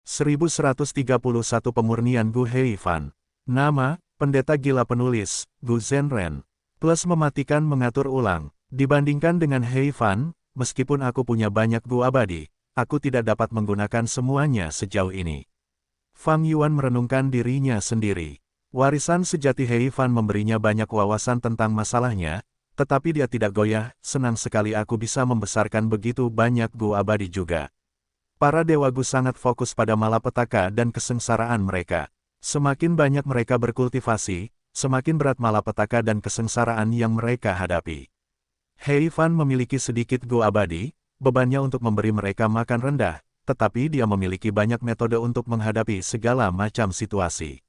1131 Pemurnian Gu Heifan. Nama, Pendeta Gila Penulis, Gu Zhenren. Plus mematikan mengatur ulang. Dibandingkan dengan Heifan, meskipun aku punya banyak Gu abadi, aku tidak dapat menggunakan semuanya sejauh ini. Fang Yuan merenungkan dirinya sendiri. Warisan sejati Heifan memberinya banyak wawasan tentang masalahnya, tetapi dia tidak goyah. Senang sekali aku bisa membesarkan begitu banyak Gu abadi juga. Para Dewa Gu sangat fokus pada malapetaka dan kesengsaraan mereka. Semakin banyak mereka berkultivasi, semakin berat malapetaka dan kesengsaraan yang mereka hadapi. Heifan memiliki sedikit Gu abadi, bebannya untuk memberi mereka makan rendah, tetapi dia memiliki banyak metode untuk menghadapi segala macam situasi.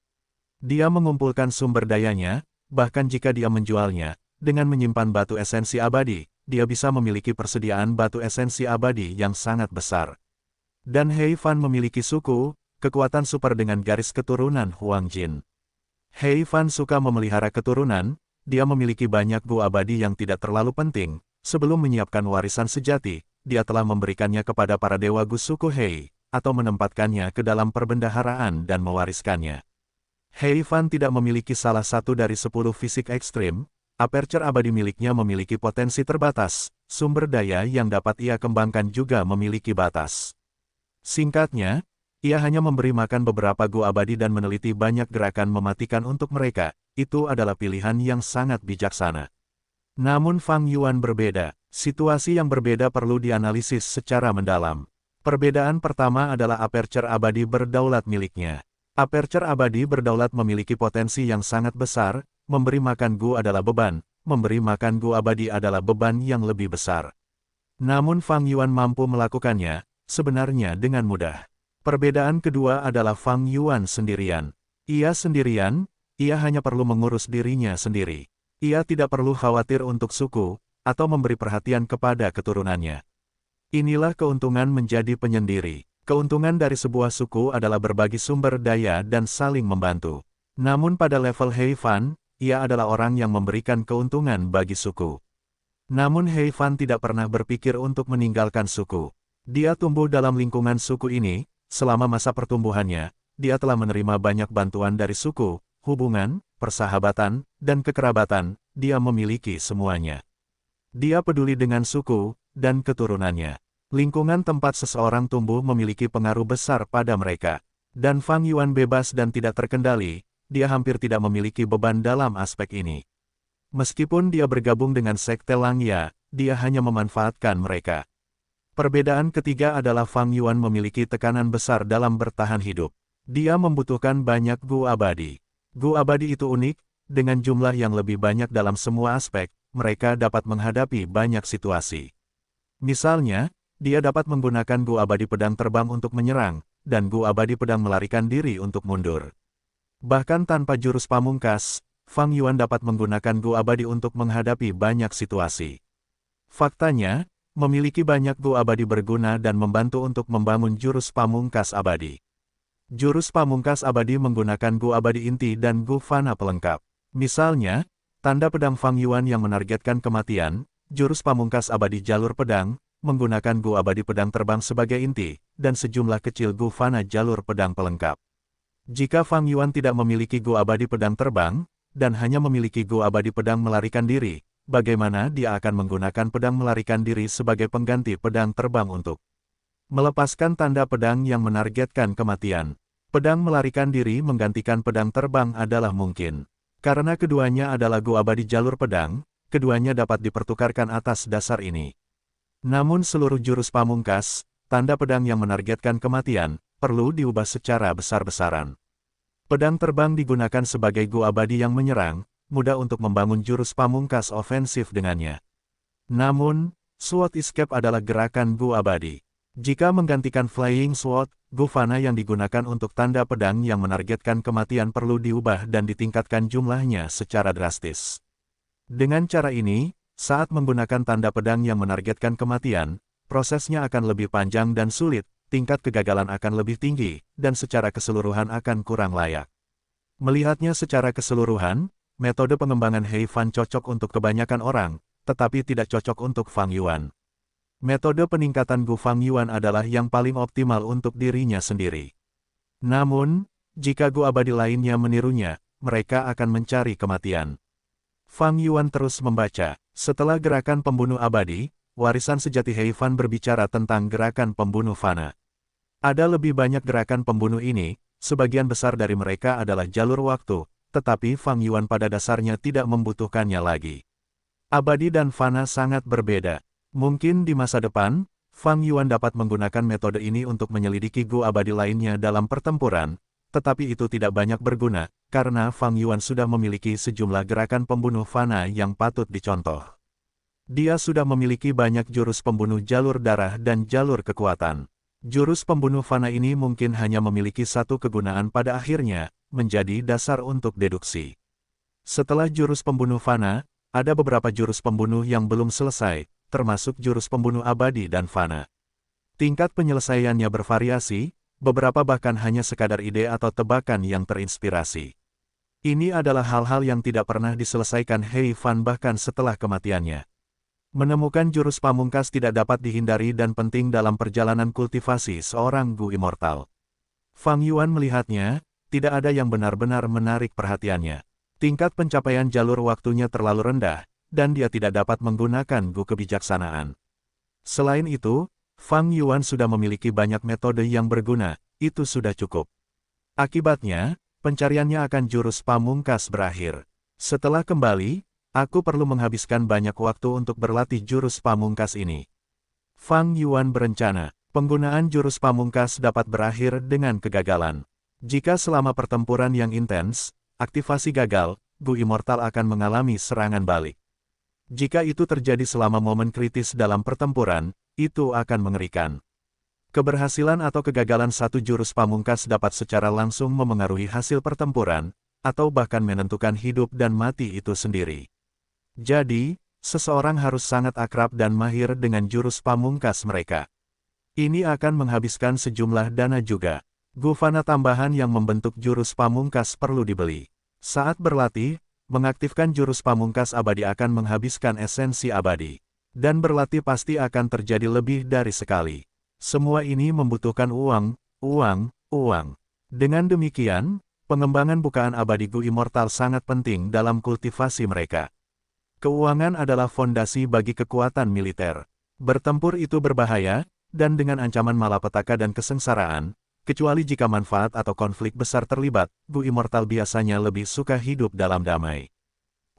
Dia mengumpulkan sumber dayanya, bahkan jika dia menjualnya, dengan menyimpan batu esensi abadi, dia bisa memiliki persediaan batu esensi abadi yang sangat besar. Dan Heifan memiliki suku, kekuatan super dengan garis keturunan Huang Jin. Heifan suka memelihara keturunan, dia memiliki banyak Gu abadi yang tidak terlalu penting. Sebelum menyiapkan warisan sejati, dia telah memberikannya kepada para Dewa Gu suku Hei, atau menempatkannya ke dalam perbendaharaan dan mewariskannya. Heifan tidak memiliki salah satu dari 10 fisik ekstrim. Aperture abadi miliknya memiliki potensi terbatas, sumber daya yang dapat ia kembangkan juga memiliki batas. Singkatnya, ia hanya memberi makan beberapa Gu abadi dan meneliti banyak gerakan mematikan untuk mereka. Itu adalah pilihan yang sangat bijaksana. Namun Fang Yuan berbeda. Situasi yang berbeda perlu dianalisis secara mendalam. Perbedaan pertama adalah aperture abadi berdaulat miliknya. Aperture abadi berdaulat memiliki potensi yang sangat besar. Memberi makan Gu adalah beban, memberi makan Gu abadi adalah beban yang lebih besar. Namun Fang Yuan mampu melakukannya, sebenarnya dengan mudah. Perbedaan kedua adalah Fang Yuan sendirian. Ia sendirian, ia hanya perlu mengurus dirinya sendiri. Ia tidak perlu khawatir untuk suku, atau memberi perhatian kepada keturunannya. Inilah keuntungan menjadi penyendiri. Keuntungan dari sebuah suku adalah berbagi sumber daya dan saling membantu. Namun pada level Heifan, ia adalah orang yang memberikan keuntungan bagi suku. Namun Heifan tidak pernah berpikir untuk meninggalkan suku. Dia tumbuh dalam lingkungan suku ini. Selama masa pertumbuhannya, dia telah menerima banyak bantuan dari suku, hubungan, persahabatan, dan kekerabatan. Dia memiliki semuanya. Dia peduli dengan suku dan keturunannya. Lingkungan tempat seseorang tumbuh memiliki pengaruh besar pada mereka. Dan Fang Yuan bebas dan tidak terkendali, dia hampir tidak memiliki beban dalam aspek ini. Meskipun dia bergabung dengan Sekte Langya, dia hanya memanfaatkan mereka. Perbedaan ketiga adalah Fang Yuan memiliki tekanan besar dalam bertahan hidup. Dia membutuhkan banyak Gu abadi. Gu abadi itu unik, dengan jumlah yang lebih banyak dalam semua aspek, mereka dapat menghadapi banyak situasi. Misalnya, dia dapat menggunakan Gu abadi pedang terbang untuk menyerang, dan Gu abadi pedang melarikan diri untuk mundur. Bahkan tanpa jurus pamungkas, Fang Yuan dapat menggunakan Gu abadi untuk menghadapi banyak situasi. Faktanya, memiliki banyak Gu abadi berguna dan membantu untuk membangun jurus pamungkas abadi. Jurus pamungkas abadi menggunakan Gu abadi inti dan Gu fana pelengkap. Misalnya, tanda pedang Fang Yuan yang menargetkan kematian, jurus pamungkas abadi jalur pedang, menggunakan Gu abadi pedang terbang sebagai inti, dan sejumlah kecil Gu fana jalur pedang pelengkap. Jika Fang Yuan tidak memiliki Gu abadi pedang terbang, dan hanya memiliki Gu abadi pedang melarikan diri, bagaimana dia akan menggunakan pedang melarikan diri sebagai pengganti pedang terbang untuk melepaskan tanda pedang yang menargetkan kematian? Pedang melarikan diri menggantikan pedang terbang adalah mungkin. Karena keduanya adalah Gu abadi jalur pedang, keduanya dapat dipertukarkan atas dasar ini. Namun seluruh jurus pamungkas, tanda pedang yang menargetkan kematian, perlu diubah secara besar-besaran. Pedang terbang digunakan sebagai Gu abadi yang menyerang, mudah untuk membangun jurus pamungkas ofensif dengannya. Namun, Sword Escape adalah gerakan Gu abadi. Jika menggantikan Flying Sword, Gu fana yang digunakan untuk tanda pedang yang menargetkan kematian perlu diubah dan ditingkatkan jumlahnya secara drastis. Dengan cara ini, saat menggunakan tanda pedang yang menargetkan kematian, prosesnya akan lebih panjang dan sulit, tingkat kegagalan akan lebih tinggi, dan secara keseluruhan akan kurang layak. Melihatnya secara keseluruhan, metode pengembangan Heifan cocok untuk kebanyakan orang, tetapi tidak cocok untuk Fang Yuan. Metode peningkatan Gu Fang Yuan adalah yang paling optimal untuk dirinya sendiri. Namun, jika Gu abadi lainnya menirunya, mereka akan mencari kematian. Fang Yuan terus membaca. Setelah gerakan pembunuh abadi, warisan sejati Heifan berbicara tentang gerakan pembunuh fana. Ada lebih banyak gerakan pembunuh ini, sebagian besar dari mereka adalah jalur waktu, tetapi Fang Yuan pada dasarnya tidak membutuhkannya lagi. Abadi dan fana sangat berbeda. Mungkin di masa depan, Fang Yuan dapat menggunakan metode ini untuk menyelidiki Gu abadi lainnya dalam pertempuran, tetapi itu tidak banyak berguna, karena Fang Yuan sudah memiliki sejumlah gerakan pembunuh fana yang patut dicontoh. Dia sudah memiliki banyak jurus pembunuh jalur darah dan jalur kekuatan. Jurus pembunuh fana ini mungkin hanya memiliki satu kegunaan pada akhirnya, menjadi dasar untuk deduksi. Setelah jurus pembunuh fana, ada beberapa jurus pembunuh yang belum selesai, termasuk jurus pembunuh abadi dan fana. Tingkat penyelesaiannya bervariasi, beberapa bahkan hanya sekadar ide atau tebakan yang terinspirasi. Ini adalah hal-hal yang tidak pernah diselesaikan Heifan bahkan setelah kematiannya. Menemukan jurus pamungkas tidak dapat dihindari dan penting dalam perjalanan kultivasi seorang Gu immortal. Fang Yuan melihatnya, tidak ada yang benar-benar menarik perhatiannya. Tingkat pencapaian jalur waktunya terlalu rendah, dan dia tidak dapat menggunakan Gu kebijaksanaan. Selain itu, Fang Yuan sudah memiliki banyak metode yang berguna, itu sudah cukup. Akibatnya, pencariannya akan jurus pamungkas berakhir. Setelah kembali, aku perlu menghabiskan banyak waktu untuk berlatih jurus pamungkas ini. Fang Yuan berencana, penggunaan jurus pamungkas dapat berakhir dengan kegagalan. Jika selama pertempuran yang intens, aktivasi gagal, Gu immortal akan mengalami serangan balik. Jika itu terjadi selama momen kritis dalam pertempuran, itu akan mengerikan. Keberhasilan atau kegagalan satu jurus pamungkas dapat secara langsung memengaruhi hasil pertempuran, atau bahkan menentukan hidup dan mati itu sendiri. Jadi, seseorang harus sangat akrab dan mahir dengan jurus pamungkas mereka. Ini akan menghabiskan sejumlah dana juga. Gu fana tambahan yang membentuk jurus pamungkas perlu dibeli. Saat berlatih, mengaktifkan jurus pamungkas abadi akan menghabiskan esensi abadi. Dan berlatih pasti akan terjadi lebih dari sekali. Semua ini membutuhkan uang. Dengan demikian, pengembangan bukaan abadi Gu immortal sangat penting dalam kultivasi mereka. Keuangan adalah fondasi bagi kekuatan militer. Bertempur itu berbahaya, dan dengan ancaman malapetaka dan kesengsaraan, kecuali jika manfaat atau konflik besar terlibat, Gu immortal biasanya lebih suka hidup dalam damai.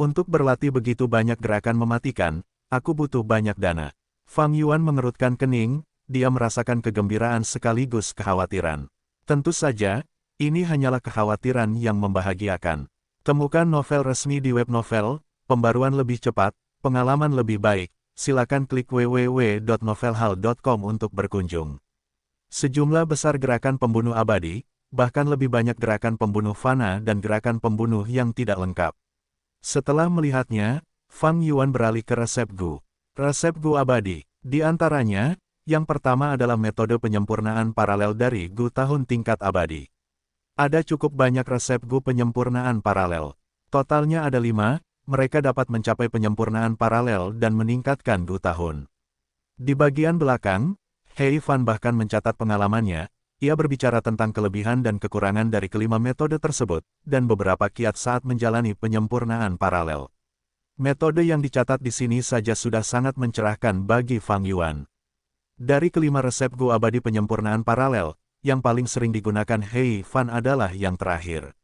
Untuk berlatih begitu banyak gerakan mematikan, aku butuh banyak dana. Fang Yuan mengerutkan kening, dia merasakan kegembiraan sekaligus kekhawatiran. Tentu saja, ini hanyalah kekhawatiran yang membahagiakan. Temukan novel resmi di web novel, pembaruan lebih cepat, pengalaman lebih baik, silakan klik www.novelhal.com untuk berkunjung. Sejumlah besar gerakan pembunuh abadi, bahkan lebih banyak gerakan pembunuh fana dan gerakan pembunuh yang tidak lengkap. Setelah melihatnya, Fang Yuan beralih ke resep Gu. Resep Gu abadi, di antaranya, yang pertama adalah metode penyempurnaan paralel dari Gu tahun tingkat abadi. Ada cukup banyak resep Gu penyempurnaan paralel. Totalnya ada 5, mereka dapat mencapai penyempurnaan paralel dan meningkatkan Gu tahun. Di bagian belakang, Heifan bahkan mencatat pengalamannya, ia berbicara tentang kelebihan dan kekurangan dari kelima metode tersebut, dan beberapa kiat saat menjalani penyempurnaan paralel. Metode yang dicatat di sini saja sudah sangat mencerahkan bagi Fang Yuan. Dari kelima resep Gu abadi penyempurnaan paralel, yang paling sering digunakan Heifan adalah yang terakhir.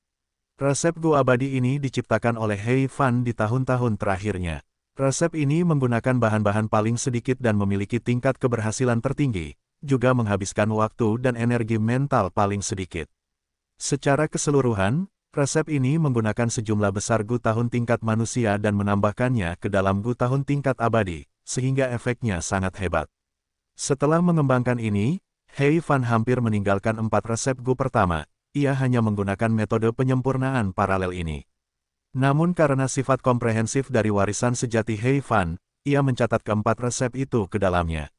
Resep Gu abadi ini diciptakan oleh Heifan di tahun-tahun terakhirnya. Resep ini menggunakan bahan-bahan paling sedikit dan memiliki tingkat keberhasilan tertinggi, juga menghabiskan waktu dan energi mental paling sedikit. Secara keseluruhan, resep ini menggunakan sejumlah besar Gu tahun tingkat manusia dan menambahkannya ke dalam Gu tahun tingkat abadi, sehingga efeknya sangat hebat. Setelah mengembangkan ini, Heifan hampir meninggalkan 4 resep Gu pertama, ia hanya menggunakan metode penyempurnaan paralel ini. Namun karena sifat komprehensif dari warisan sejati Heifan, ia mencatat keempat resep itu ke dalamnya.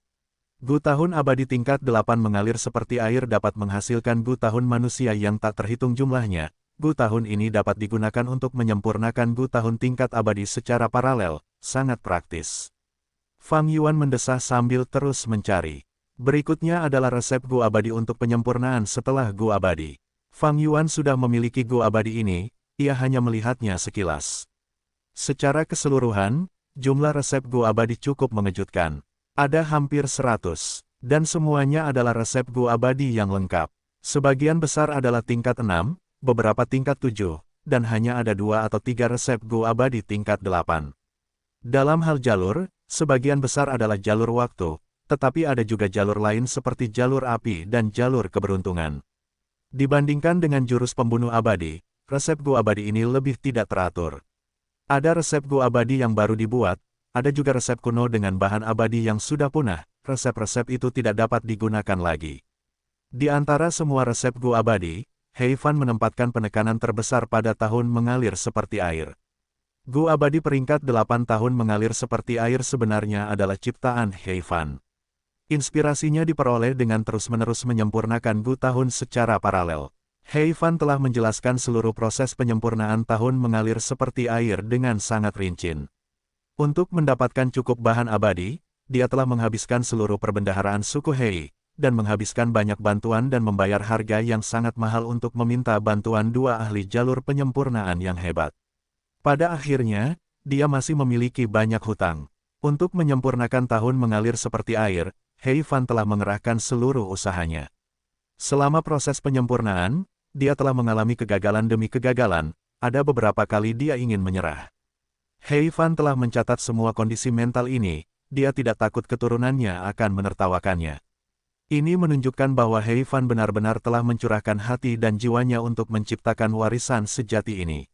Gu tahun abadi tingkat 8 mengalir seperti air dapat menghasilkan Gu tahun manusia yang tak terhitung jumlahnya. Gu tahun ini dapat digunakan untuk menyempurnakan Gu tahun tingkat abadi secara paralel, sangat praktis. Fang Yuan mendesah sambil terus mencari. Berikutnya adalah resep Gu abadi untuk penyempurnaan setelah Gu abadi. Fang Yuan sudah memiliki Gu abadi ini, ia hanya melihatnya sekilas. Secara keseluruhan, jumlah resep Gu abadi cukup mengejutkan. Ada hampir 100, dan semuanya adalah resep Gu abadi yang lengkap. Sebagian besar adalah tingkat 6, beberapa tingkat 7, dan hanya ada 2 atau 3 resep Gu abadi tingkat 8. Dalam hal jalur, sebagian besar adalah jalur waktu, tetapi ada juga jalur lain seperti jalur api dan jalur keberuntungan. Dibandingkan dengan jurus pembunuh abadi, resep Gu abadi ini lebih tidak teratur. Ada resep Gu abadi yang baru dibuat, ada juga resep kuno dengan bahan abadi yang sudah punah, resep-resep itu tidak dapat digunakan lagi. Di antara semua resep Gu abadi, He Fan menempatkan penekanan terbesar pada tahun mengalir seperti air. Gu abadi peringkat 8 tahun mengalir seperti air sebenarnya adalah ciptaan He Fan. Inspirasinya diperoleh dengan terus-menerus menyempurnakan Gu tahun secara paralel. He Fan telah menjelaskan seluruh proses penyempurnaan tahun mengalir seperti air dengan sangat rinci. Untuk mendapatkan cukup bahan abadi, dia telah menghabiskan seluruh perbendaharaan suku Hei, dan menghabiskan banyak bantuan dan membayar harga yang sangat mahal untuk meminta bantuan 2 ahli jalur penyempurnaan yang hebat. Pada akhirnya, dia masih memiliki banyak hutang. Untuk menyempurnakan tahun mengalir seperti air, He Fan telah mengerahkan seluruh usahanya. Selama proses penyempurnaan, dia telah mengalami kegagalan demi kegagalan, ada beberapa kali dia ingin menyerah. He Fan telah mencatat semua kondisi mental ini, dia tidak takut keturunannya akan menertawakannya. Ini menunjukkan bahwa He Fan benar-benar telah mencurahkan hati dan jiwanya untuk menciptakan warisan sejati ini.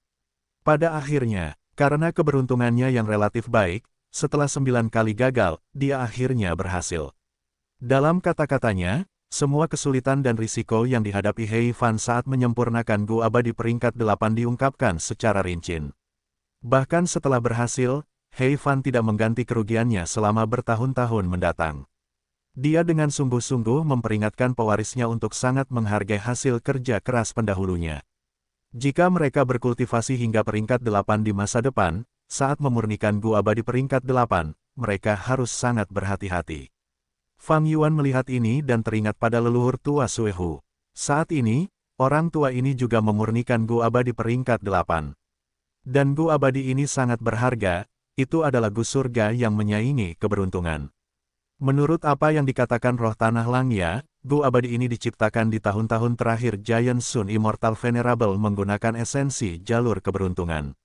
Pada akhirnya, karena keberuntungannya yang relatif baik, setelah 9 kali gagal, dia akhirnya berhasil. Dalam kata-katanya, semua kesulitan dan risiko yang dihadapi He Fan saat menyempurnakan Gu abadi peringkat 8 diungkapkan secara rinci. Bahkan setelah berhasil, He Fan tidak mengganti kerugiannya selama bertahun-tahun mendatang. Dia dengan sungguh-sungguh memperingatkan pewarisnya untuk sangat menghargai hasil kerja keras pendahulunya. Jika mereka berkultivasi hingga peringkat 8 di masa depan, saat memurnikan Gu abadi peringkat 8, mereka harus sangat berhati-hati. Fang Yuan melihat ini dan teringat pada leluhur tua Suehu. Saat ini, orang tua ini juga memurnikan Gu abadi peringkat 8. Dan Gu abadi ini sangat berharga, itu adalah Gu surga yang menyaingi keberuntungan. Menurut apa yang dikatakan roh tanah Langya, Gu abadi ini diciptakan di tahun-tahun terakhir Giant Sun Immortal Venerable menggunakan esensi jalur keberuntungan.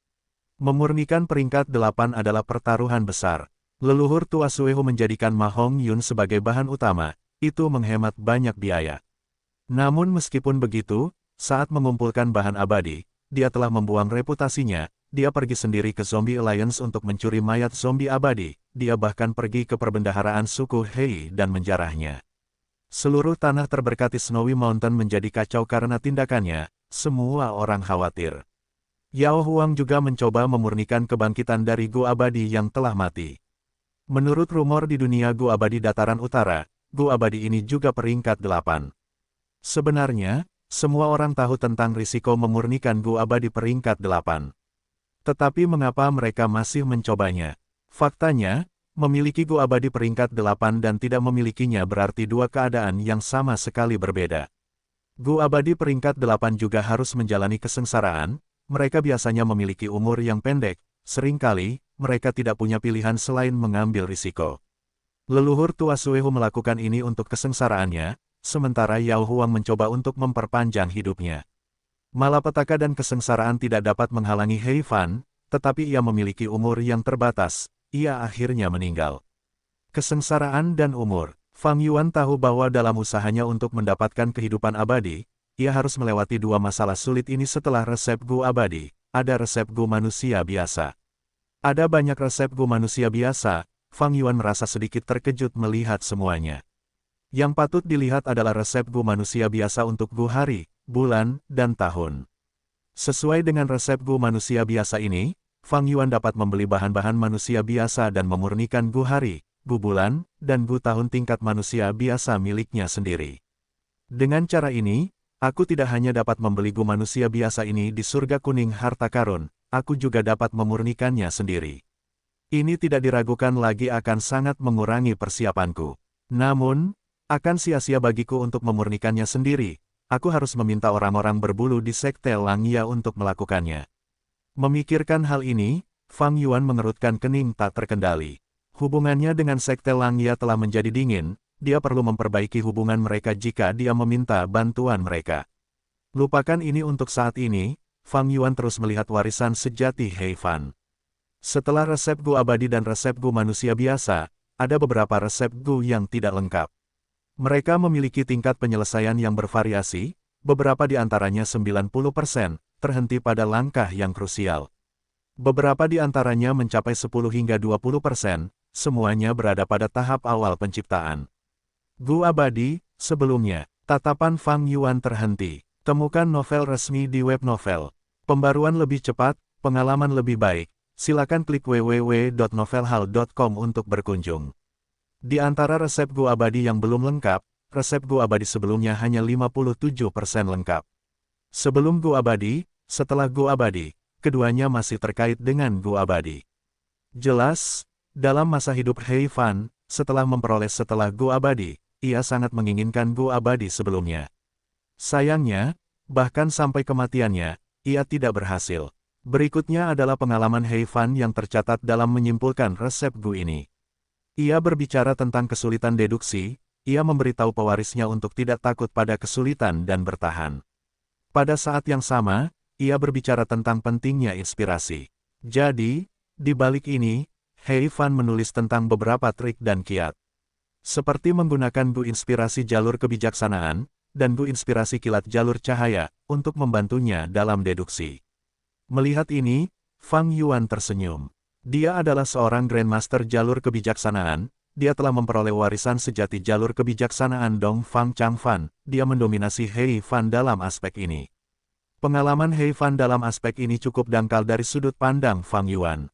Memurnikan peringkat 8 adalah pertaruhan besar. Leluhur tua Suehu menjadikan Ma Hong Yun sebagai bahan utama, itu menghemat banyak biaya. Namun meskipun begitu, saat mengumpulkan bahan abadi, dia telah membuang reputasinya. Dia pergi sendiri ke Zombie Alliance untuk mencuri mayat zombie abadi, dia bahkan pergi ke perbendaharaan suku Hei dan menjarahnya. Seluruh tanah terberkati Snowy Mountain menjadi kacau karena tindakannya, semua orang khawatir. Yao Huang juga mencoba memurnikan kebangkitan dari Gu abadi yang telah mati. Menurut rumor di dunia Gu abadi dataran utara, Gu abadi ini juga peringkat 8. Sebenarnya, semua orang tahu tentang risiko memurnikan Gu abadi peringkat 8. Tetapi mengapa mereka masih mencobanya? Faktanya, memiliki Gu abadi peringkat 8 dan tidak memilikinya berarti dua keadaan yang sama sekali berbeda. Gu abadi peringkat 8 juga harus menjalani kesengsaraan, mereka biasanya memiliki umur yang pendek, seringkali, mereka tidak punya pilihan selain mengambil risiko. Leluhur tua Suehu melakukan ini untuk kesengsaraannya, sementara Yao Huang mencoba untuk memperpanjang hidupnya. Malapetaka dan kesengsaraan tidak dapat menghalangi He Fan, tetapi ia memiliki umur yang terbatas, ia akhirnya meninggal. Kesengsaraan dan umur. Fang Yuan tahu bahwa dalam usahanya untuk mendapatkan kehidupan abadi, ia harus melewati dua masalah sulit ini setelah resep Gu abadi, ada resep Gu manusia biasa. Ada banyak resep Gu manusia biasa, Fang Yuan merasa sedikit terkejut melihat semuanya. Yang patut dilihat adalah resep Gu manusia biasa untuk Gu hari, bulan, dan tahun. Sesuai dengan resep Gu manusia biasa ini, Fang Yuan dapat membeli bahan-bahan manusia biasa dan memurnikan Gu hari, Gu bulan, dan Gu tahun tingkat manusia biasa miliknya sendiri. Dengan cara ini, aku tidak hanya dapat membeli Gu manusia biasa ini di surga kuning harta karun, aku juga dapat memurnikannya sendiri. Ini tidak diragukan lagi akan sangat mengurangi persiapanku. Namun, akan sia-sia bagiku untuk memurnikannya sendiri. aku harus meminta orang-orang berbulu di Sekte Langya untuk melakukannya. Memikirkan hal ini, Fang Yuan mengerutkan kening tak terkendali. Hubungannya dengan Sekte Langya telah menjadi dingin, dia perlu memperbaiki hubungan mereka jika dia meminta bantuan mereka. Lupakan ini untuk saat ini, Fang Yuan terus melihat warisan sejati He Fan. Setelah resep Gu abadi dan resep Gu manusia biasa, ada beberapa resep Gu yang tidak lengkap. Mereka memiliki tingkat penyelesaian yang bervariasi, beberapa di antaranya 90%, terhenti pada langkah yang krusial. Beberapa di antaranya mencapai 10 hingga 20%, semuanya berada pada tahap awal penciptaan. Gu abadi, sebelumnya, tatapan Fang Yuan terhenti. Temukan novel resmi di web novel. Pembaruan lebih cepat, pengalaman lebih baik. Silakan klik www.novelhal.com untuk berkunjung. Di antara resep Gu abadi yang belum lengkap, resep Gu abadi sebelumnya hanya 57% lengkap. Sebelum Gu abadi, setelah Gu abadi, keduanya masih terkait dengan Gu abadi. Jelas, dalam masa hidup He Fan, setelah memperoleh setelah Gu abadi, ia sangat menginginkan Gu abadi sebelumnya. Sayangnya, bahkan sampai kematiannya, ia tidak berhasil. Berikutnya adalah pengalaman He Fan yang tercatat dalam menyimpulkan resep Gu ini. Ia berbicara tentang kesulitan deduksi, ia memberitahu pewarisnya untuk tidak takut pada kesulitan dan bertahan. Pada saat yang sama, ia berbicara tentang pentingnya inspirasi. Jadi, di balik ini, He Fan menulis tentang beberapa trik dan kiat. Seperti menggunakan Gu inspirasi jalur kebijaksanaan, dan Gu inspirasi kilat jalur cahaya, untuk membantunya dalam deduksi. Melihat ini, Fang Yuan tersenyum. Dia adalah seorang Grandmaster jalur kebijaksanaan, dia telah memperoleh warisan sejati jalur kebijaksanaan Dong Fang Changfan, dia mendominasi He Fan dalam aspek ini. Pengalaman He Fan dalam aspek ini cukup dangkal dari sudut pandang Fang Yuan.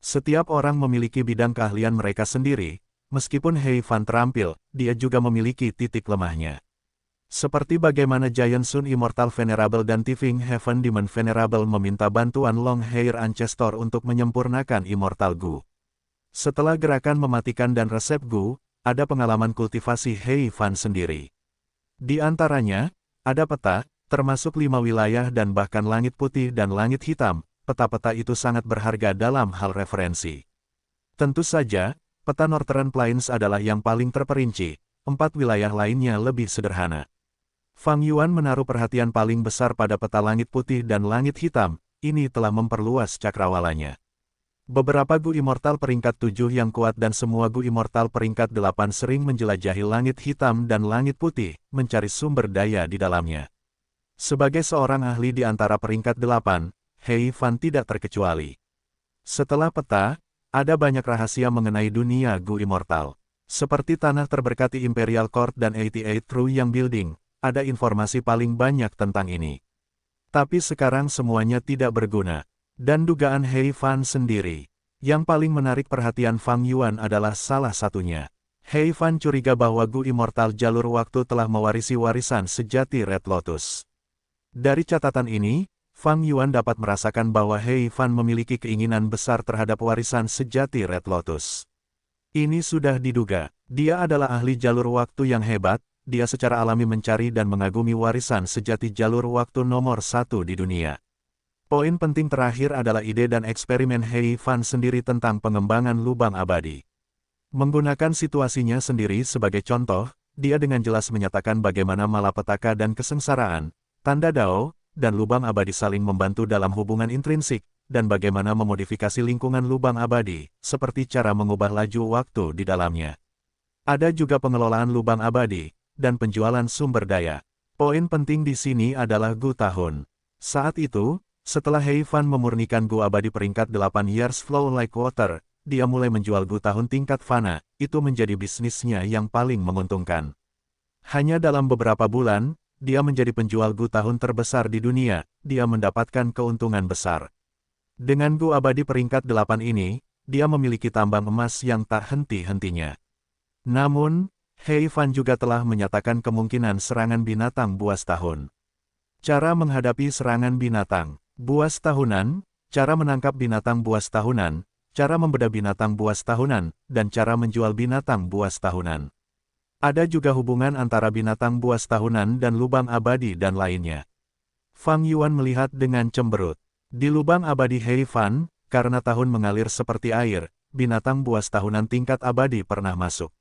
Setiap orang memiliki bidang keahlian mereka sendiri, meskipun He Fan terampil, dia juga memiliki titik lemahnya. Seperti bagaimana Giant Sun Immortal Venerable dan Tifing Heaven Demon Venerable meminta bantuan Long Hair Ancestor untuk menyempurnakan Immortal Gu. Setelah gerakan mematikan dan resep Gu, ada pengalaman kultivasi He Fan sendiri. Di antaranya, ada peta, termasuk 5 wilayah dan bahkan langit putih dan langit hitam. Peta-peta itu sangat berharga dalam hal referensi. Tentu saja, peta Northern Plains adalah yang paling terperinci, 4 wilayah lainnya lebih sederhana. Fang Yuan menaruh perhatian paling besar pada peta langit putih dan langit hitam, ini telah memperluas cakrawalanya. Beberapa Gu Immortal peringkat 7 yang kuat dan semua Gu Immortal peringkat 8 sering menjelajahi langit hitam dan langit putih, mencari sumber daya di dalamnya. Sebagai seorang ahli di antara peringkat 8, He Fan tidak terkecuali. Setelah peta, ada banyak rahasia mengenai dunia Gu Immortal. Seperti tanah terberkati Imperial Court dan 88 True Yang Building, ada informasi paling banyak tentang ini. Tapi sekarang semuanya tidak berguna. Dan dugaan He Fan sendiri. Yang paling menarik perhatian Fang Yuan adalah salah satunya. He Fan curiga bahwa Gu Immortal jalur waktu telah mewarisi warisan sejati Red Lotus. Dari catatan ini, Fang Yuan dapat merasakan bahwa He Fan memiliki keinginan besar terhadap warisan sejati Red Lotus. Ini sudah diduga. Dia adalah ahli jalur waktu yang hebat, dia secara alami mencari dan mengagumi warisan sejati jalur waktu nomor 1 di dunia. Poin penting terakhir adalah ide dan eksperimen He Fan sendiri tentang pengembangan lubang abadi. Menggunakan situasinya sendiri sebagai contoh, dia dengan jelas menyatakan bagaimana malapetaka dan kesengsaraan, tanda Dao, dan lubang abadi saling membantu dalam hubungan intrinsik, dan bagaimana memodifikasi lingkungan lubang abadi, seperti cara mengubah laju waktu di dalamnya. Ada juga pengelolaan lubang abadi, dan penjualan sumber daya. Poin penting di sini adalah Gu tahun. Saat itu, setelah He Fan memurnikan Gu abadi peringkat 8 Years Flow Like Water, dia mulai menjual Gu tahun tingkat fana, itu menjadi bisnisnya yang paling menguntungkan. Hanya dalam beberapa bulan, dia menjadi penjual Gu tahun terbesar di dunia, dia mendapatkan keuntungan besar. Dengan Gu abadi peringkat 8 ini, dia memiliki tambang emas yang tak henti-hentinya. Namun, He Fan juga telah menyatakan kemungkinan serangan binatang buas tahun. Cara menghadapi serangan binatang buas tahunan, cara menangkap binatang buas tahunan, cara membedah binatang buas tahunan, dan cara menjual binatang buas tahunan. Ada juga hubungan antara binatang buas tahunan dan lubang abadi dan lainnya. Fang Yuan melihat dengan cemberut. Di lubang abadi Heifan, karena tahun mengalir seperti air, binatang buas tahunan tingkat abadi pernah masuk.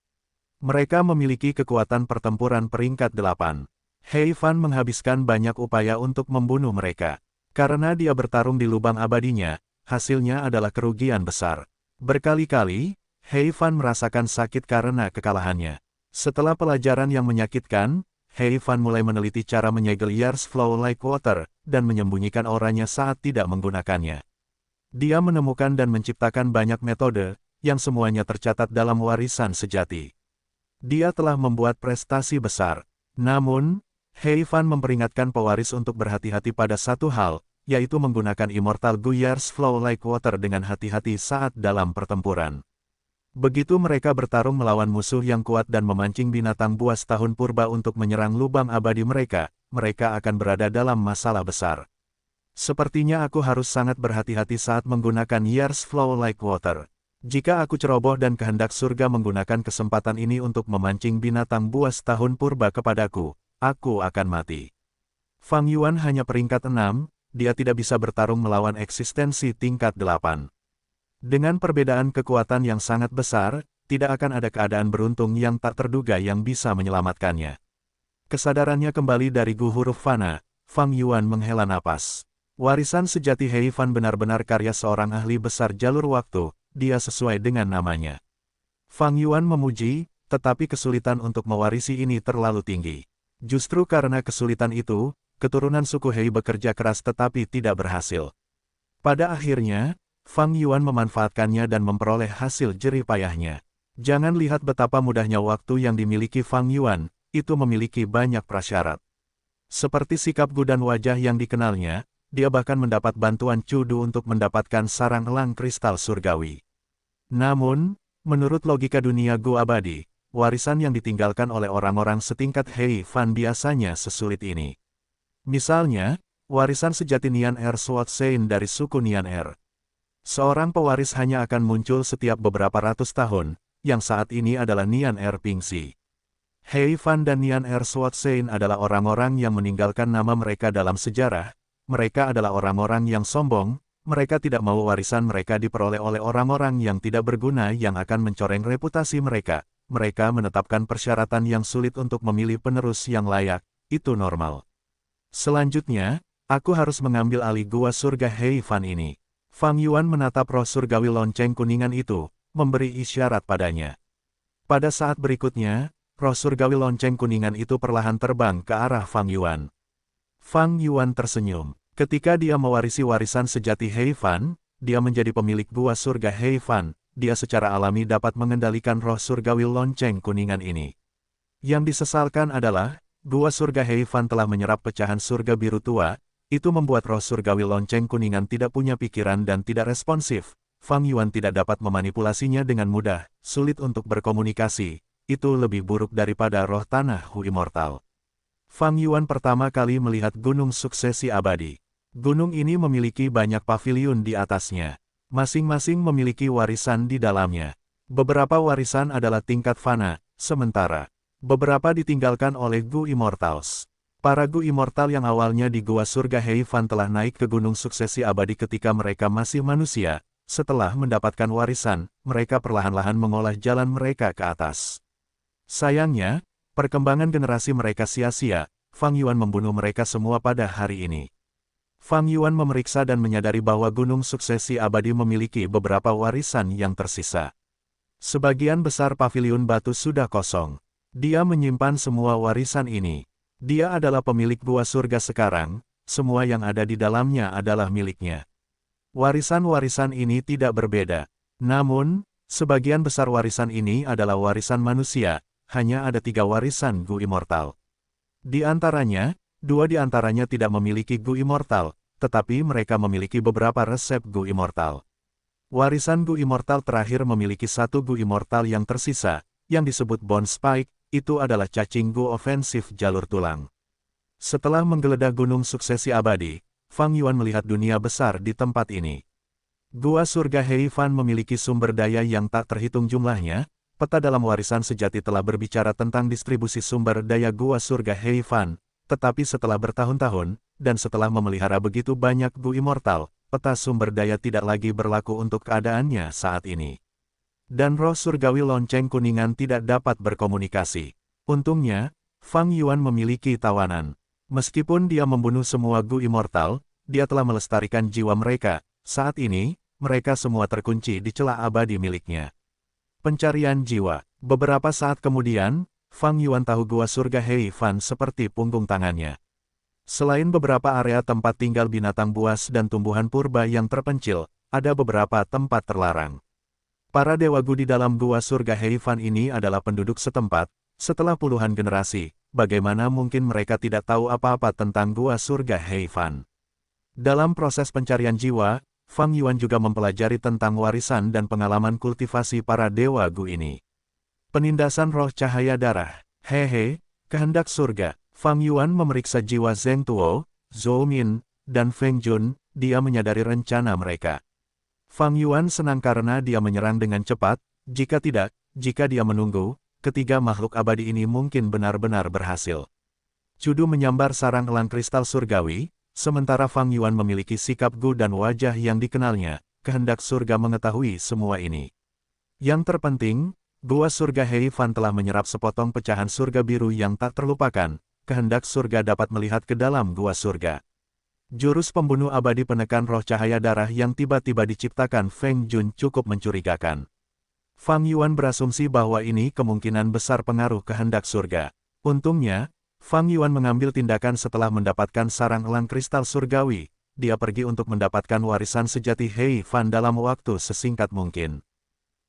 Mereka memiliki kekuatan pertempuran peringkat 8. Heifan menghabiskan banyak upaya untuk membunuh mereka. Karena dia bertarung di lubang abadinya, hasilnya adalah kerugian besar. Berkali-kali, Heifan merasakan sakit karena kekalahannya. Setelah pelajaran yang menyakitkan, Heifan mulai meneliti cara menyegel Years Flow Like Water, dan menyembunyikan auranya saat tidak menggunakannya. Dia menemukan dan menciptakan banyak metode, yang semuanya tercatat dalam warisan sejati. Dia telah membuat prestasi besar. Namun, Heifan memperingatkan pewaris untuk berhati-hati pada satu hal, yaitu menggunakan Immortal Gu Years Flow Like Water dengan hati-hati saat dalam pertempuran. Begitu mereka bertarung melawan musuh yang kuat dan memancing binatang buas tahun purba untuk menyerang lubang abadi mereka, mereka akan berada dalam masalah besar. Sepertinya aku harus sangat berhati-hati saat menggunakan Years Flow Like Water. Jika aku ceroboh dan kehendak surga menggunakan kesempatan ini untuk memancing binatang buas tahun purba kepadaku, aku akan mati. Fang Yuan hanya peringkat 6, dia tidak bisa bertarung melawan eksistensi tingkat 8. Dengan perbedaan kekuatan yang sangat besar, tidak akan ada keadaan beruntung yang tak terduga yang bisa menyelamatkannya. Kesadarannya kembali dari Gu huruf fana, Fang Yuan menghela napas. Warisan sejati Heifan benar-benar karya seorang ahli besar jalur waktu, dia sesuai dengan namanya. Fang Yuan memuji, tetapi kesulitan untuk mewarisi ini terlalu tinggi. Justru karena kesulitan itu, keturunan suku Hei bekerja keras tetapi tidak berhasil. Pada akhirnya, Fang Yuan memanfaatkannya dan memperoleh hasil jerih payahnya. Jangan lihat betapa mudahnya waktu yang dimiliki Fang Yuan, itu memiliki banyak prasyarat. Seperti sikap Gu dan wajah yang dikenalnya, dia bahkan mendapat bantuan Cudu untuk mendapatkan sarang elang kristal surgawi. Namun, menurut logika dunia Gu abadi, warisan yang ditinggalkan oleh orang-orang setingkat Heifan biasanya sesulit ini. Misalnya, warisan sejati Nian Er Sword Sein dari suku Nian Er. Seorang pewaris hanya akan muncul setiap beberapa ratus tahun, yang saat ini adalah Nian Er Pingxi. Heifan dan Nian Er Sword Sein adalah orang-orang yang meninggalkan nama mereka dalam sejarah. Mereka adalah orang-orang yang sombong, mereka tidak mau warisan mereka diperoleh oleh orang-orang yang tidak berguna yang akan mencoreng reputasi mereka. Mereka menetapkan persyaratan yang sulit untuk memilih penerus yang layak, itu normal. Selanjutnya, aku harus mengambil alih gua surga Heifan ini. Fang Yuan menatap roh surgawi lonceng kuningan itu, memberi isyarat padanya. Pada saat berikutnya, roh surgawi lonceng kuningan itu perlahan terbang ke arah Fang Yuan. Fang Yuan tersenyum. Ketika dia mewarisi warisan sejati Heifan, dia menjadi pemilik gua surga Heifan, dia secara alami dapat mengendalikan roh surgawi lonceng kuningan ini. Yang disesalkan adalah, gua surga Heifan telah menyerap pecahan surga biru tua. Itu membuat roh surgawi lonceng kuningan tidak punya pikiran dan tidak responsif. Fang Yuan tidak dapat memanipulasinya dengan mudah, sulit untuk berkomunikasi. Itu lebih buruk daripada roh tanah Hu Immortal. Fang Yuan pertama kali melihat gunung suksesi abadi. Gunung ini memiliki banyak paviliun di atasnya. Masing-masing memiliki warisan di dalamnya. Beberapa warisan adalah tingkat fana, sementara beberapa ditinggalkan oleh Gu Immortals. Para Gu Immortal yang awalnya di Gua Surga Heifan telah naik ke Gunung Suksesi Abadi ketika mereka masih manusia. Setelah mendapatkan warisan, mereka perlahan-lahan mengolah jalan mereka ke atas. Sayangnya, perkembangan generasi mereka sia-sia. Fang Yuan membunuh mereka semua pada hari ini. Fang Yuan memeriksa dan menyadari bahwa Gunung Suksesi Abadi memiliki beberapa warisan yang tersisa. Sebagian besar paviliun batu sudah kosong. Dia menyimpan semua warisan ini. Dia adalah pemilik gua surga sekarang, semua yang ada di dalamnya adalah miliknya. Warisan-warisan ini tidak berbeda. Namun, sebagian besar warisan ini adalah warisan manusia, hanya ada 3 warisan Gu Immortal. Di antaranya, 2 di antaranya tidak memiliki Gu Immortal, tetapi mereka memiliki beberapa resep Gu Immortal. Warisan Gu Immortal terakhir memiliki 1 Gu Immortal yang tersisa, yang disebut Bone Spike. Itu adalah cacing Gu ofensif jalur tulang. Setelah menggeledah Gunung Suksesi Abadi, Fang Yuan melihat dunia besar di tempat ini. Gua Surga Heifan memiliki sumber daya yang tak terhitung jumlahnya, peta dalam warisan sejati telah berbicara tentang distribusi sumber daya gua surga Heifan, tetapi setelah bertahun-tahun, dan setelah memelihara begitu banyak Gu Immortal, peta sumber daya tidak lagi berlaku untuk keadaannya saat ini. Dan roh surgawi lonceng kuningan tidak dapat berkomunikasi. Untungnya, Fang Yuan memiliki tawanan. Meskipun dia membunuh semua Gu Immortal, dia telah melestarikan jiwa mereka. Saat ini, mereka semua terkunci di celah abadi miliknya. Pencarian jiwa. Beberapa saat kemudian, Fang Yuan tahu gua surga Heifan seperti punggung tangannya. Selain beberapa area tempat tinggal binatang buas dan tumbuhan purba yang terpencil, ada beberapa tempat terlarang. Para dewa Gu di dalam gua surga Heifan ini adalah penduduk setempat. Setelah puluhan generasi, bagaimana mungkin mereka tidak tahu apa-apa tentang gua surga Heifan? Dalam proses pencarian jiwa, Fang Yuan juga mempelajari tentang warisan dan pengalaman kultivasi para dewa Gu ini. Penindasan roh cahaya darah. Hehe, kehendak surga. Fang Yuan memeriksa jiwa Zheng Tuo, Zhou Min, dan Feng Jun. Dia menyadari rencana mereka. Fang Yuan senang karena dia menyerang dengan cepat. Jika tidak, jika dia menunggu, ketiga makhluk abadi ini mungkin benar-benar berhasil. Cudu menyambar sarang elang kristal surgawi. Sementara Fang Yuan memiliki sikap Gu dan wajah yang dikenalnya, kehendak surga mengetahui semua ini. Yang terpenting, gua surga Heifan telah menyerap sepotong pecahan surga biru yang tak terlupakan, kehendak surga dapat melihat ke dalam gua surga. Jurus pembunuh abadi penekan roh cahaya darah yang tiba-tiba diciptakan Feng Jun cukup mencurigakan. Fang Yuan berasumsi bahwa ini kemungkinan besar pengaruh kehendak surga. Untungnya, Fang Yuan mengambil tindakan setelah mendapatkan sarang elang kristal surgawi. Dia pergi untuk mendapatkan warisan sejati Heifan dalam waktu sesingkat mungkin.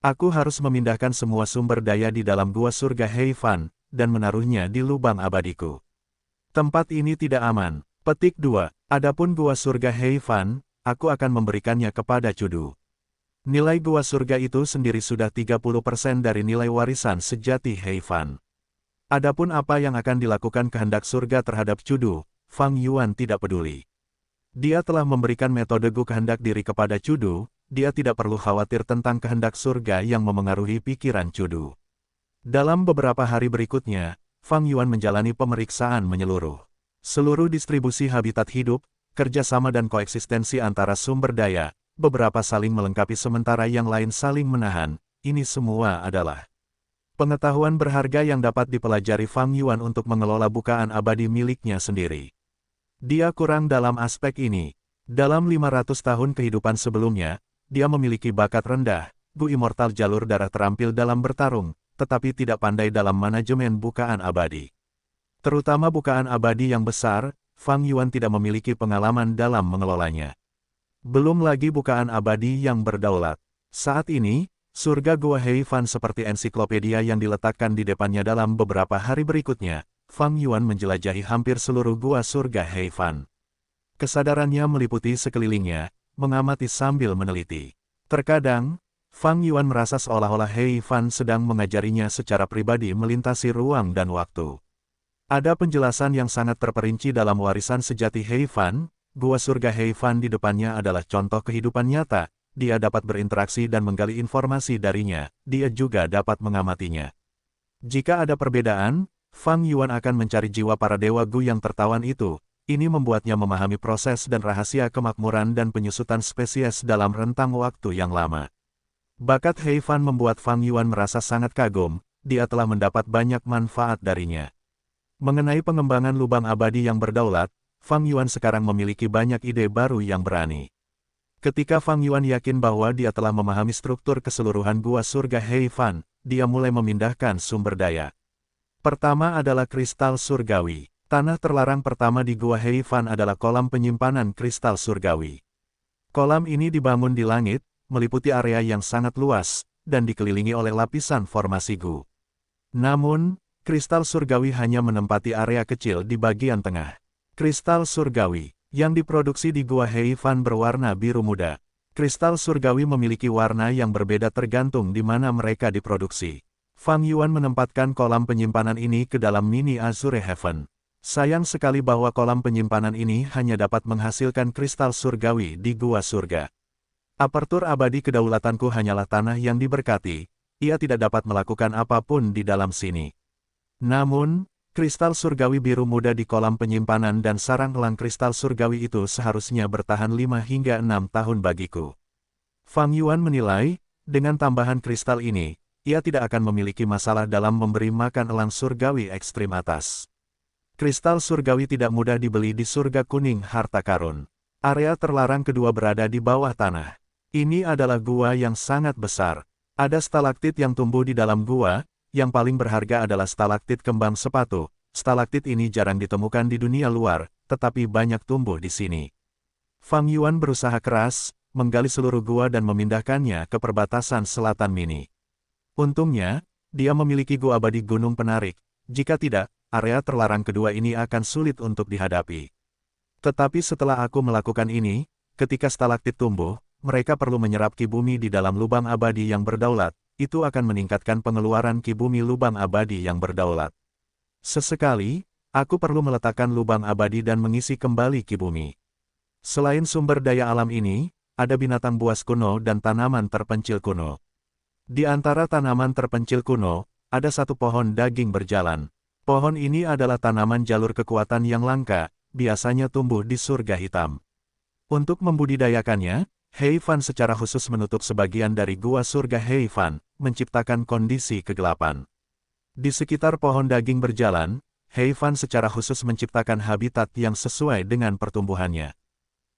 Aku harus memindahkan semua sumber daya di dalam gua surga Heifan, dan menaruhnya di lubang abadiku. Tempat ini tidak aman. Petik 2. Adapun gua surga Heifan, aku akan memberikannya kepada Cudu. Nilai gua surga itu sendiri sudah 30% dari nilai warisan sejati Heifan. Adapun apa yang akan dilakukan kehendak surga terhadap Cudu, Fang Yuan tidak peduli. Dia telah memberikan metode Gu kehendak diri kepada Cudu, dia tidak perlu khawatir tentang kehendak surga yang memengaruhi pikiran Cudu. Dalam beberapa hari berikutnya, Fang Yuan menjalani pemeriksaan menyeluruh. Seluruh distribusi habitat hidup, kerjasama dan koeksistensi antara sumber daya, beberapa saling melengkapi sementara yang lain saling menahan, ini semua adalah pengetahuan berharga yang dapat dipelajari Fang Yuan untuk mengelola bukaan abadi miliknya sendiri. Dia kurang dalam aspek ini. Dalam 500 tahun kehidupan sebelumnya, dia memiliki bakat rendah, Gu Immortal jalur darah terampil dalam bertarung, tetapi tidak pandai dalam manajemen bukaan abadi. Terutama bukaan abadi yang besar, Fang Yuan tidak memiliki pengalaman dalam mengelolanya. Belum lagi bukaan abadi yang berdaulat. Saat ini, surga Gua Heifan seperti ensiklopedia yang diletakkan di depannya dalam beberapa hari berikutnya, Fang Yuan menjelajahi hampir seluruh gua surga Heifan. Kesadarannya meliputi sekelilingnya, mengamati sambil meneliti. Terkadang, Fang Yuan merasa seolah-olah Heifan sedang mengajarinya secara pribadi melintasi ruang dan waktu. Ada penjelasan yang sangat terperinci dalam warisan sejati Heifan, gua surga Heifan di depannya adalah contoh kehidupan nyata. Dia dapat berinteraksi dan menggali informasi darinya, dia juga dapat mengamatinya. Jika ada perbedaan, Fang Yuan akan mencari jiwa para dewa Gu yang tertawan itu. Ini membuatnya memahami proses dan rahasia kemakmuran dan penyusutan spesies dalam rentang waktu yang lama. Bakat Heifan membuat Fang Yuan merasa sangat kagum, dia telah mendapat banyak manfaat darinya. Mengenai pengembangan lubang abadi yang berdaulat, Fang Yuan sekarang memiliki banyak ide baru yang berani. Ketika Fang Yuan yakin bahwa dia telah memahami struktur keseluruhan gua surga Heifan, dia mulai memindahkan sumber daya. Pertama adalah kristal surgawi. Tanah terlarang pertama di gua Heifan adalah kolam penyimpanan kristal surgawi. Kolam ini dibangun di langit, meliputi area yang sangat luas, dan dikelilingi oleh lapisan formasi Gu. Namun, kristal surgawi hanya menempati area kecil di bagian tengah. Kristal surgawi yang diproduksi di gua Heifan berwarna biru muda. Kristal surgawi memiliki warna yang berbeda tergantung di mana mereka diproduksi. Fang Yuan menempatkan kolam penyimpanan ini ke dalam mini Azure Heaven. Sayang sekali bahwa kolam penyimpanan ini hanya dapat menghasilkan kristal surgawi di gua surga. Apertur abadi kedaulatanku hanyalah tanah yang diberkati. ia tidak dapat melakukan apapun di dalam sini. Namun, kristal surgawi biru muda di kolam penyimpanan dan sarang elang kristal surgawi itu seharusnya bertahan 5 hingga 6 tahun bagiku. Fang Yuan menilai, dengan tambahan kristal ini, ia tidak akan memiliki masalah dalam memberi makan elang surgawi ekstrim atas. Kristal surgawi tidak mudah dibeli di surga kuning harta karun. Area terlarang kedua berada di bawah tanah. Ini adalah gua yang sangat besar. Ada stalaktit yang tumbuh di dalam gua, yang paling berharga adalah stalaktit kembang sepatu. Stalaktit ini jarang ditemukan di dunia luar, tetapi banyak tumbuh di sini. Fang Yuan berusaha keras, menggali seluruh gua dan memindahkannya ke perbatasan selatan mini. Untungnya, dia memiliki gua abadi gunung penarik. Jika tidak, area terlarang kedua ini akan sulit untuk dihadapi. Tetapi setelah aku melakukan ini, ketika stalaktit tumbuh, mereka perlu menyerap ki bumi di dalam lubang abadi yang berdaulat. Itu akan meningkatkan pengeluaran ki bumi lubang abadi yang berdaulat. Sesekali, aku perlu meletakkan lubang abadi dan mengisi kembali ki bumi. Selain sumber daya alam ini, ada binatang buas kuno dan tanaman terpencil kuno. Di antara tanaman terpencil kuno, ada satu pohon daging berjalan. Pohon ini adalah tanaman jalur kekuatan yang langka, biasanya tumbuh di surga hitam. Untuk membudidayakannya, Hei Fan secara khusus menutup sebagian dari gua surga Hei Fan, menciptakan kondisi kegelapan. Di sekitar pohon daging berjalan, Hei Fan secara khusus menciptakan habitat yang sesuai dengan pertumbuhannya.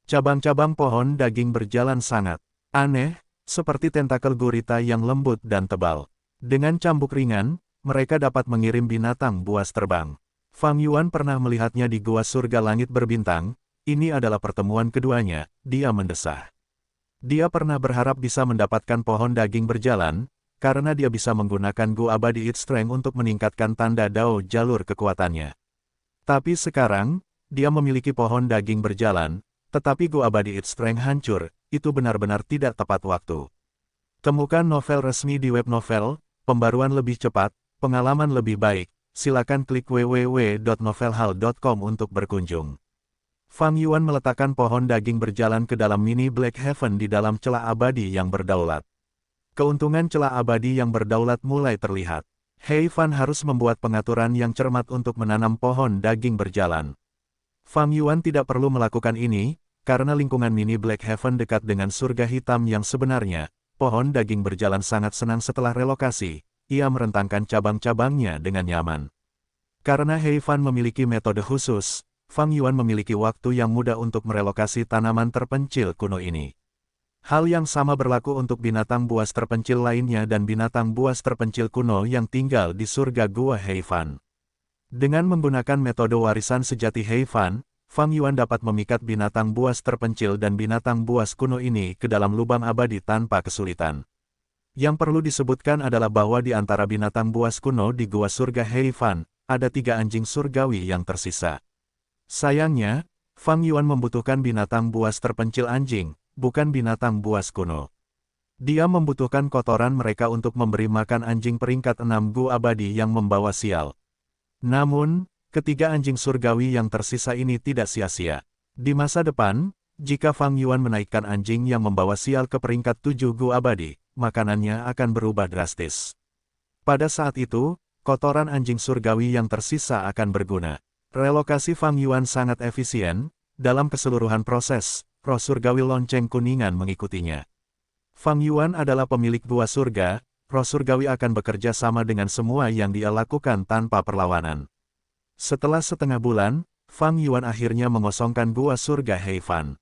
Cabang-cabang pohon daging berjalan sangat aneh, seperti tentakel gurita yang lembut dan tebal. Dengan cambuk ringan, mereka dapat mengirim binatang buas terbang. Fang Yuan pernah melihatnya di gua surga langit berbintang, ini adalah pertemuan keduanya, dia mendesah. Dia pernah berharap bisa mendapatkan pohon daging berjalan, karena dia bisa menggunakan gua abadi Its Strength untuk meningkatkan tanda Dao jalur kekuatannya. Tapi sekarang, dia memiliki pohon daging berjalan, tetapi gua abadi Its Strength hancur, itu benar-benar tidak tepat waktu. Temukan novel resmi di web novel, pembaruan lebih cepat, pengalaman lebih baik, silakan klik www.novelhall.com untuk berkunjung. Fang Yuan meletakkan pohon daging berjalan ke dalam mini Black Heaven di dalam celah abadi yang berdaulat. Keuntungan celah abadi yang berdaulat mulai terlihat. Hei Fan harus membuat pengaturan yang cermat untuk menanam pohon daging berjalan. Fang Yuan tidak perlu melakukan ini, karena lingkungan mini Black Heaven dekat dengan surga hitam yang sebenarnya. Pohon daging berjalan sangat senang setelah relokasi, ia merentangkan cabang-cabangnya dengan nyaman. Karena Hei Fan memiliki metode khusus, Fang Yuan memiliki waktu yang mudah untuk merelokasi tanaman terpencil kuno ini. Hal yang sama berlaku untuk binatang buas terpencil lainnya dan binatang buas terpencil kuno yang tinggal di surga gua Hei Fan. Dengan menggunakan metode warisan sejati Hei Fan, Fang Yuan dapat memikat binatang buas terpencil dan binatang buas kuno ini ke dalam lubang abadi tanpa kesulitan. Yang perlu disebutkan adalah bahwa di antara binatang buas kuno di gua surga Hei Fan, ada 3 anjing surgawi yang tersisa. Sayangnya, Fang Yuan membutuhkan binatang buas terpencil anjing, bukan binatang buas kuno. Dia membutuhkan kotoran mereka untuk memberi makan anjing peringkat 6 gua abadi yang membawa sial. Namun, ketiga anjing surgawi yang tersisa ini tidak sia-sia. Di masa depan, jika Fang Yuan menaikkan anjing yang membawa sial ke peringkat 7 gua abadi, makanannya akan berubah drastis. Pada saat itu, kotoran anjing surgawi yang tersisa akan berguna. Relokasi Fang Yuan sangat efisien, dalam keseluruhan proses, roh surgawi lonceng kuningan mengikutinya. Fang Yuan adalah pemilik gua surga, roh surgawi akan bekerja sama dengan semua yang dia lakukan tanpa perlawanan. Setelah setengah bulan, Fang Yuan akhirnya mengosongkan gua surga Hei Fan.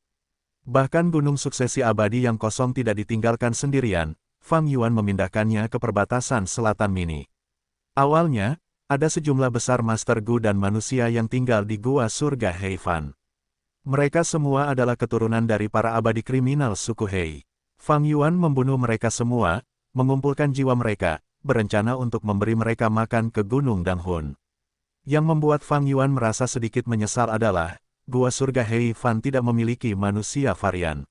Bahkan gunung suksesi abadi yang kosong tidak ditinggalkan sendirian, Fang Yuan memindahkannya ke perbatasan selatan mini. Awalnya, ada sejumlah besar Master Gu dan manusia yang tinggal di gua surga Hei Fan. Mereka semua adalah keturunan dari para abadi kriminal suku Hei. Fang Yuan membunuh mereka semua, mengumpulkan jiwa mereka, berencana untuk memberi mereka makan ke Gunung Danghun. Yang membuat Fang Yuan merasa sedikit menyesal adalah, gua surga Hei Fan tidak memiliki manusia varian.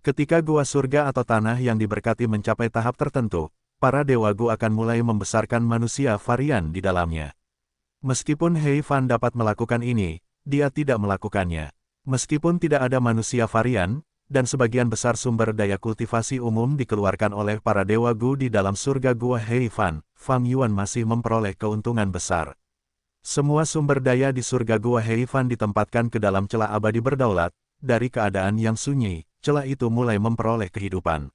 Ketika gua surga atau tanah yang diberkati mencapai tahap tertentu, para dewa Gu akan mulai membesarkan manusia varian di dalamnya. Meskipun Hei Fan dapat melakukan ini, dia tidak melakukannya. Meskipun tidak ada manusia varian, dan sebagian besar sumber daya kultivasi umum dikeluarkan oleh para dewa Gu di dalam surga Gua Heifan, Fang Yuan masih memperoleh keuntungan besar. Semua sumber daya di surga Gua Heifan ditempatkan ke dalam celah abadi berdaulat, dari keadaan yang sunyi, celah itu mulai memperoleh kehidupan.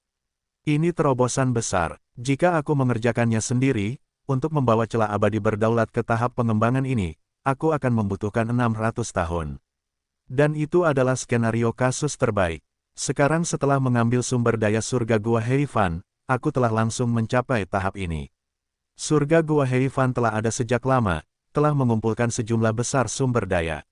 Ini terobosan besar. Jika aku mengerjakannya sendiri, untuk membawa celah abadi berdaulat ke tahap pengembangan ini, aku akan membutuhkan 600 tahun. Dan itu adalah skenario kasus terbaik. Sekarang setelah mengambil sumber daya surga Gua Heifan, aku telah langsung mencapai tahap ini. Surga Gua Heifan telah ada sejak lama, telah mengumpulkan sejumlah besar sumber daya.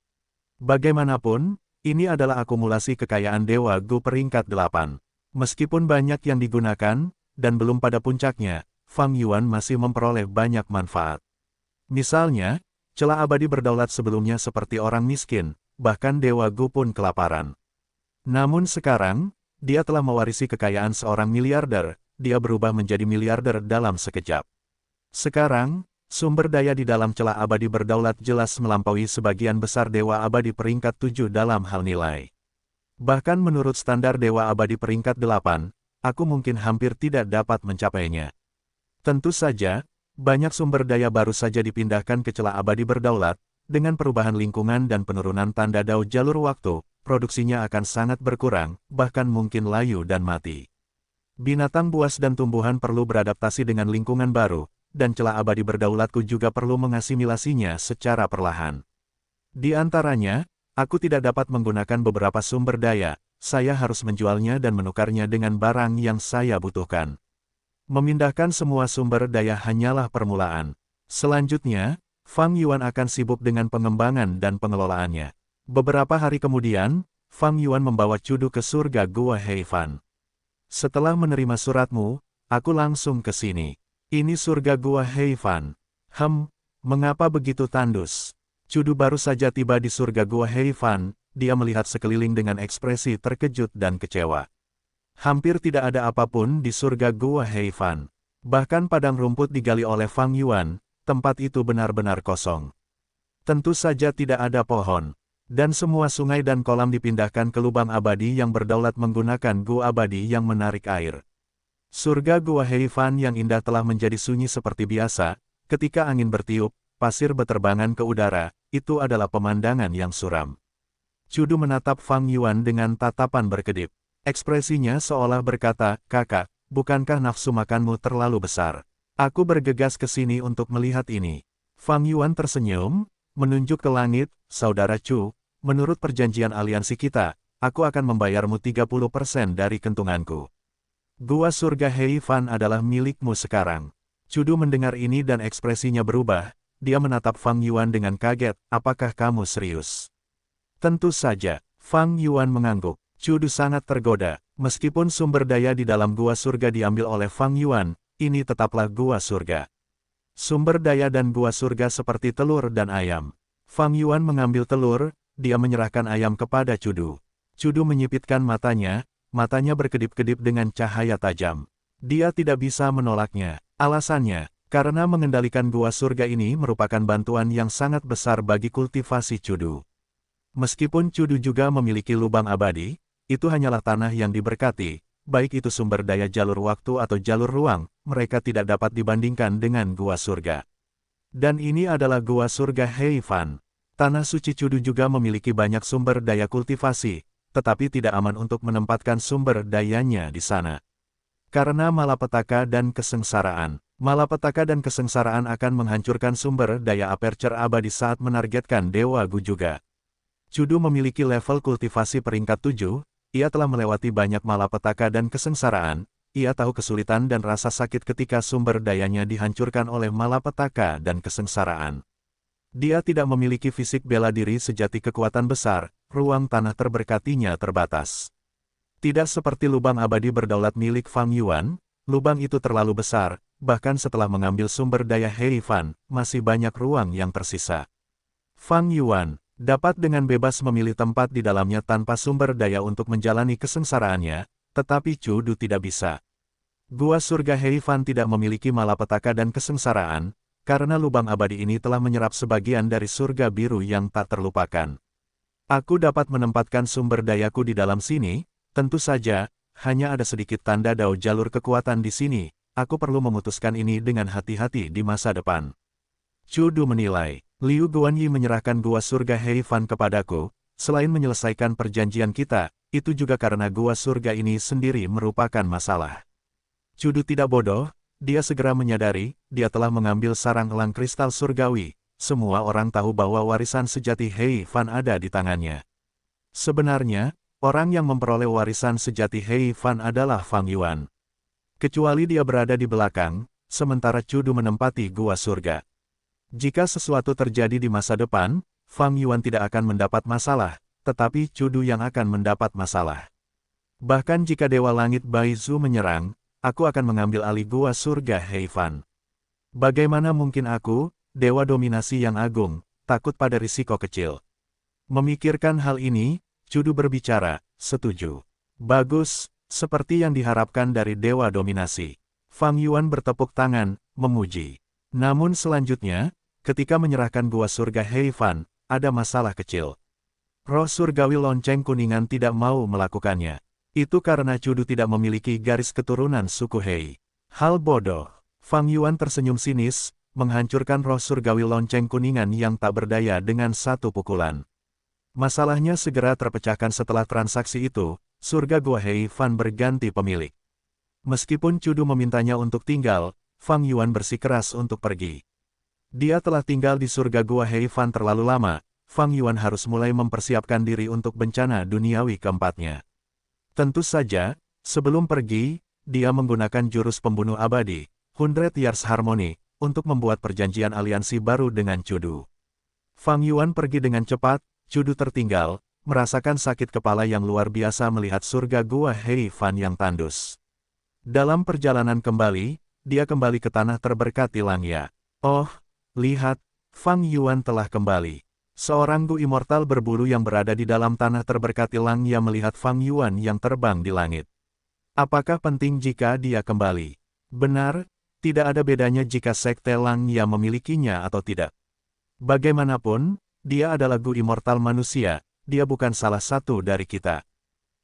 Bagaimanapun, ini adalah akumulasi kekayaan Dewa Gu peringkat 8. Meskipun banyak yang digunakan, dan belum pada puncaknya, Fang Yuan masih memperoleh banyak manfaat. Misalnya, celah abadi berdaulat sebelumnya seperti orang miskin, bahkan Dewa Gu pun kelaparan. Namun sekarang, dia telah mewarisi kekayaan seorang miliarder, dia berubah menjadi miliarder dalam sekejap. Sekarang, sumber daya di dalam celah abadi berdaulat jelas melampaui sebagian besar Dewa Abadi peringkat 7 dalam hal nilai. Bahkan menurut standar Dewa Abadi peringkat 8, aku mungkin hampir tidak dapat mencapainya. Tentu saja, banyak sumber daya baru saja dipindahkan ke celah abadi berdaulat, dengan perubahan lingkungan dan penurunan tanda dao jalur waktu, produksinya akan sangat berkurang, bahkan mungkin layu dan mati. Binatang buas dan tumbuhan perlu beradaptasi dengan lingkungan baru, dan celah abadi berdaulatku juga perlu mengasimilasinya secara perlahan. Di antaranya, aku tidak dapat menggunakan beberapa sumber daya, saya harus menjualnya dan menukarnya dengan barang yang saya butuhkan. Memindahkan semua sumber daya hanyalah permulaan. Selanjutnya, Fang Yuan akan sibuk dengan pengembangan dan pengelolaannya. Beberapa hari kemudian, Fang Yuan membawa Cudu ke surga Gua Heifan. Setelah menerima suratmu, aku langsung ke sini. Ini surga Gua Heifan. Mengapa begitu tandus? Cudu baru saja tiba di surga Gua Heifan, dia melihat sekeliling dengan ekspresi terkejut dan kecewa. Hampir tidak ada apapun di surga Gua Heifan. Bahkan padang rumput digali oleh Fang Yuan, tempat itu benar-benar kosong. Tentu saja tidak ada pohon. Dan semua sungai dan kolam dipindahkan ke lubang abadi yang berdaulat menggunakan gua abadi yang menarik air. Surga Gua Heifan yang indah telah menjadi sunyi seperti biasa, ketika angin bertiup, pasir beterbangan ke udara, itu adalah pemandangan yang suram. Cudu menatap Fang Yuan dengan tatapan berkedip. Ekspresinya seolah berkata, "Kakak, bukankah nafsu makanmu terlalu besar? Aku bergegas ke sini untuk melihat ini." Fang Yuan tersenyum, menunjuk ke langit, "Saudara Chu, menurut perjanjian aliansi kita, aku akan membayarmu 30% dari kentunganku. Gua surga Heifan adalah milikmu sekarang." Cudu mendengar ini dan ekspresinya berubah, dia menatap Fang Yuan dengan kaget, "Apakah kamu serius?" Tentu saja, Fang Yuan mengangguk. Cudu sangat tergoda, meskipun sumber daya di dalam gua surga diambil oleh Fang Yuan, ini tetaplah gua surga. Sumber daya dan gua surga seperti telur dan ayam. Fang Yuan mengambil telur, dia menyerahkan ayam kepada Cudu. Cudu menyipitkan matanya berkedip-kedip dengan cahaya tajam. Dia tidak bisa menolaknya. Alasannya, karena mengendalikan gua surga ini merupakan bantuan yang sangat besar bagi kultivasi Cudu. Meskipun Cudu juga memiliki lubang abadi, itu hanyalah tanah yang diberkati, baik itu sumber daya jalur waktu atau jalur ruang, mereka tidak dapat dibandingkan dengan gua surga. Dan ini adalah gua surga Heifan. Tanah suci Cudu juga memiliki banyak sumber daya kultivasi, tetapi tidak aman untuk menempatkan sumber dayanya di sana. Karena malapetaka dan kesengsaraan. Malapetaka dan kesengsaraan akan menghancurkan sumber daya aperture abadi saat menargetkan Dewa Gu juga. Cudu memiliki level kultivasi peringkat 7, ia telah melewati banyak malapetaka dan kesengsaraan, ia tahu kesulitan dan rasa sakit ketika sumber dayanya dihancurkan oleh malapetaka dan kesengsaraan. Dia tidak memiliki fisik bela diri sejati kekuatan besar, ruang tanah terberkatinya terbatas. Tidak seperti lubang abadi berdaulat milik Fang Yuan, lubang itu terlalu besar, bahkan setelah mengambil sumber daya Heifan, masih banyak ruang yang tersisa. Fang Yuan dapat dengan bebas memilih tempat di dalamnya tanpa sumber daya untuk menjalani kesengsaraannya, tetapi Cudu tidak bisa. Gua surga Heifan tidak memiliki malapetaka dan kesengsaraan, karena lubang abadi ini telah menyerap sebagian dari surga biru yang tak terlupakan. Aku dapat menempatkan sumber dayaku di dalam sini, Tentu saja, hanya ada sedikit tanda dao jalur kekuatan di sini, aku perlu memutuskan ini dengan hati-hati di masa depan. Chu Du menilai, Liu Guanyi menyerahkan gua surga Heifan kepadaku, selain menyelesaikan perjanjian kita, itu juga karena gua surga ini sendiri merupakan masalah. Chu Du tidak bodoh, dia segera menyadari, dia telah mengambil sarang elang kristal surgawi. Semua orang tahu bahwa warisan sejati Heifan ada di tangannya. Sebenarnya, orang yang memperoleh warisan sejati Heifan adalah Fang Yuan. Kecuali dia berada di belakang, sementara Chu Du menempati gua surga. Jika sesuatu terjadi di masa depan, Fang Yuan tidak akan mendapat masalah, tetapi Chu Du yang akan mendapat masalah. Bahkan jika Dewa Langit Bai Zhu menyerang, aku akan mengambil alih gua surga Heifan. Bagaimana mungkin aku, Dewa Dominasi yang agung, takut pada risiko kecil? Memikirkan hal ini, Chu Du berbicara, setuju. Bagus, seperti yang diharapkan dari Dewa Dominasi. Fang Yuan bertepuk tangan, memuji. Namun selanjutnya, ketika menyerahkan gua surga Heifan, ada masalah kecil. Roh surgawi lonceng kuningan tidak mau melakukannya. Itu karena Chu Du tidak memiliki garis keturunan suku Hei. Hal bodoh. Fang Yuan tersenyum sinis, menghancurkan roh surgawi lonceng kuningan yang tak berdaya dengan satu pukulan. Masalahnya segera terpecahkan setelah transaksi itu, surga gua Heifan berganti pemilik. Meskipun Chu Du memintanya untuk tinggal, Fang Yuan bersikeras untuk pergi. Dia telah tinggal di surga gua Heifan terlalu lama, Fang Yuan harus mulai mempersiapkan diri untuk bencana duniawi keempatnya. Tentu saja, sebelum pergi, dia menggunakan jurus pembunuh abadi, 100 Years Harmony, untuk membuat perjanjian aliansi baru dengan Chu Du. Fang Yuan pergi dengan cepat, Chu Du tertinggal, merasakan sakit kepala yang luar biasa melihat surga gua Heifan yang tandus. Dalam perjalanan kembali, dia kembali ke tanah terberkati Langya. Oh, lihat, Fang Yuan telah kembali. Seorang Gu immortal berbulu yang berada di dalam tanah terberkati Langya melihat Fang Yuan yang terbang di langit. Apakah penting jika dia kembali? Benar, tidak ada bedanya jika Sekte Langya memilikinya atau tidak. Bagaimanapun, dia adalah Gu immortal manusia, dia bukan salah satu dari kita.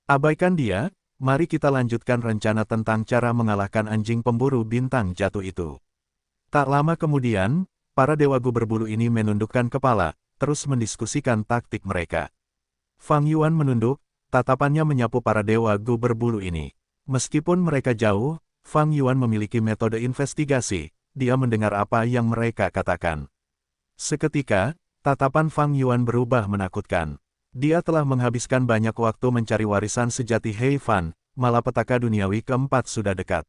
Abaikan dia, mari kita lanjutkan rencana tentang cara mengalahkan anjing pemburu bintang jatuh itu. Tak lama kemudian, para dewa Gu berbulu ini menundukkan kepala, terus mendiskusikan taktik mereka. Fang Yuan menunduk, tatapannya menyapu para dewa Gu berbulu ini. Meskipun mereka jauh, Fang Yuan memiliki metode investigasi, dia mendengar apa yang mereka katakan. Seketika, tatapan Fang Yuan berubah menakutkan. Dia telah menghabiskan banyak waktu mencari warisan sejati Heifan, malapetaka duniawi keempat sudah dekat.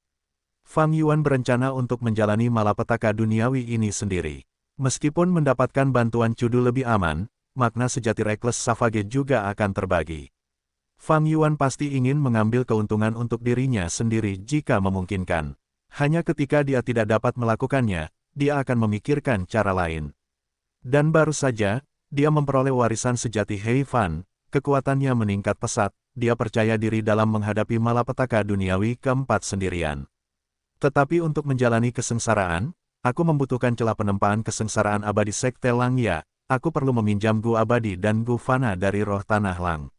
Fang Yuan berencana untuk menjalani malapetaka duniawi ini sendiri. Meskipun mendapatkan bantuan Chu Du lebih aman, makna sejati Reckless Savage juga akan terbagi. Fang Yuan pasti ingin mengambil keuntungan untuk dirinya sendiri jika memungkinkan. Hanya ketika dia tidak dapat melakukannya, dia akan memikirkan cara lain. Dan baru saja, dia memperoleh warisan sejati Heifan, kekuatannya meningkat pesat, dia percaya diri dalam menghadapi malapetaka duniawi keempat sendirian. Tetapi untuk menjalani kesengsaraan, aku membutuhkan celah penempaan kesengsaraan abadi Sekte Langya, aku perlu meminjam Gu abadi dan Gu fana dari roh tanah Lang.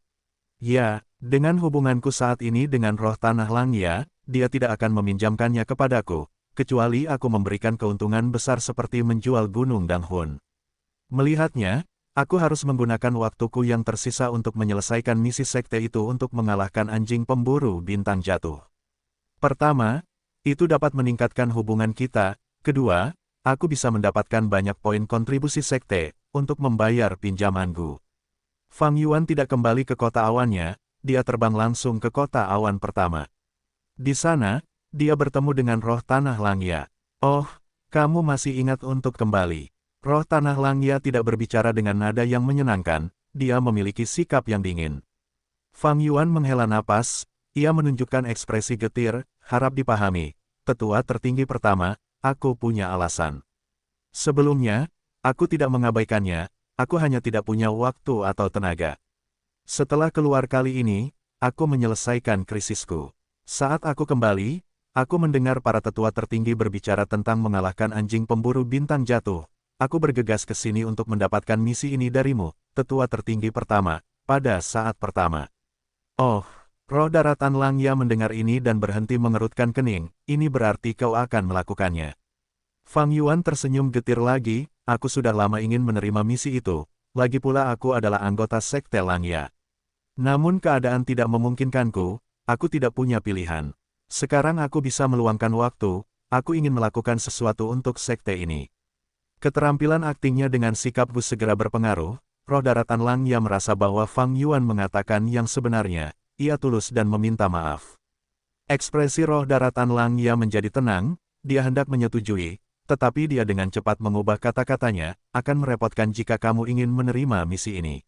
Ya, dengan hubunganku saat ini dengan roh tanah Langya, dia tidak akan meminjamkannya kepadaku, kecuali aku memberikan keuntungan besar seperti menjual Gunung Danghun. Melihatnya, aku harus menggunakan waktuku yang tersisa untuk menyelesaikan misi sekte itu untuk mengalahkan anjing pemburu bintang jatuh. Pertama, itu dapat meningkatkan hubungan kita. Kedua, aku bisa mendapatkan banyak poin kontribusi sekte untuk membayar pinjamanku. Fang Yuan tidak kembali ke kota awannya, dia terbang langsung ke kota awan pertama. Di sana, dia bertemu dengan roh tanah Langya. Oh, kamu masih ingat untuk kembali. Roh tanah Langya tidak berbicara dengan nada yang menyenangkan, dia memiliki sikap yang dingin. Fang Yuan menghela napas, ia menunjukkan ekspresi getir, harap dipahami. Tetua tertinggi pertama, aku punya alasan. Sebelumnya, aku tidak mengabaikannya, aku hanya tidak punya waktu atau tenaga. Setelah keluar kali ini, aku menyelesaikan krisisku. Saat aku kembali, aku mendengar para tetua tertinggi berbicara tentang mengalahkan anjing pemburu bintang jatuh. Aku bergegas ke sini untuk mendapatkan misi ini darimu, tetua tertinggi pertama, pada saat pertama. Oh, Roh daratan Langya mendengar ini dan berhenti mengerutkan kening, ini berarti kau akan melakukannya. Fang Yuan tersenyum getir lagi, aku sudah lama ingin menerima misi itu, lagi pula aku adalah anggota Sekte Langya. Namun keadaan tidak memungkinkanku, aku tidak punya pilihan. Sekarang aku bisa meluangkan waktu, aku ingin melakukan sesuatu untuk sekte ini. Keterampilan aktingnya dengan sikap Gu segera berpengaruh, roh daratan Langya merasa bahwa Fang Yuan mengatakan yang sebenarnya, ia tulus dan meminta maaf. Ekspresi roh daratan Langya menjadi tenang, dia hendak menyetujui, tetapi dia dengan cepat mengubah kata-katanya, akan merepotkan jika kamu ingin menerima misi ini.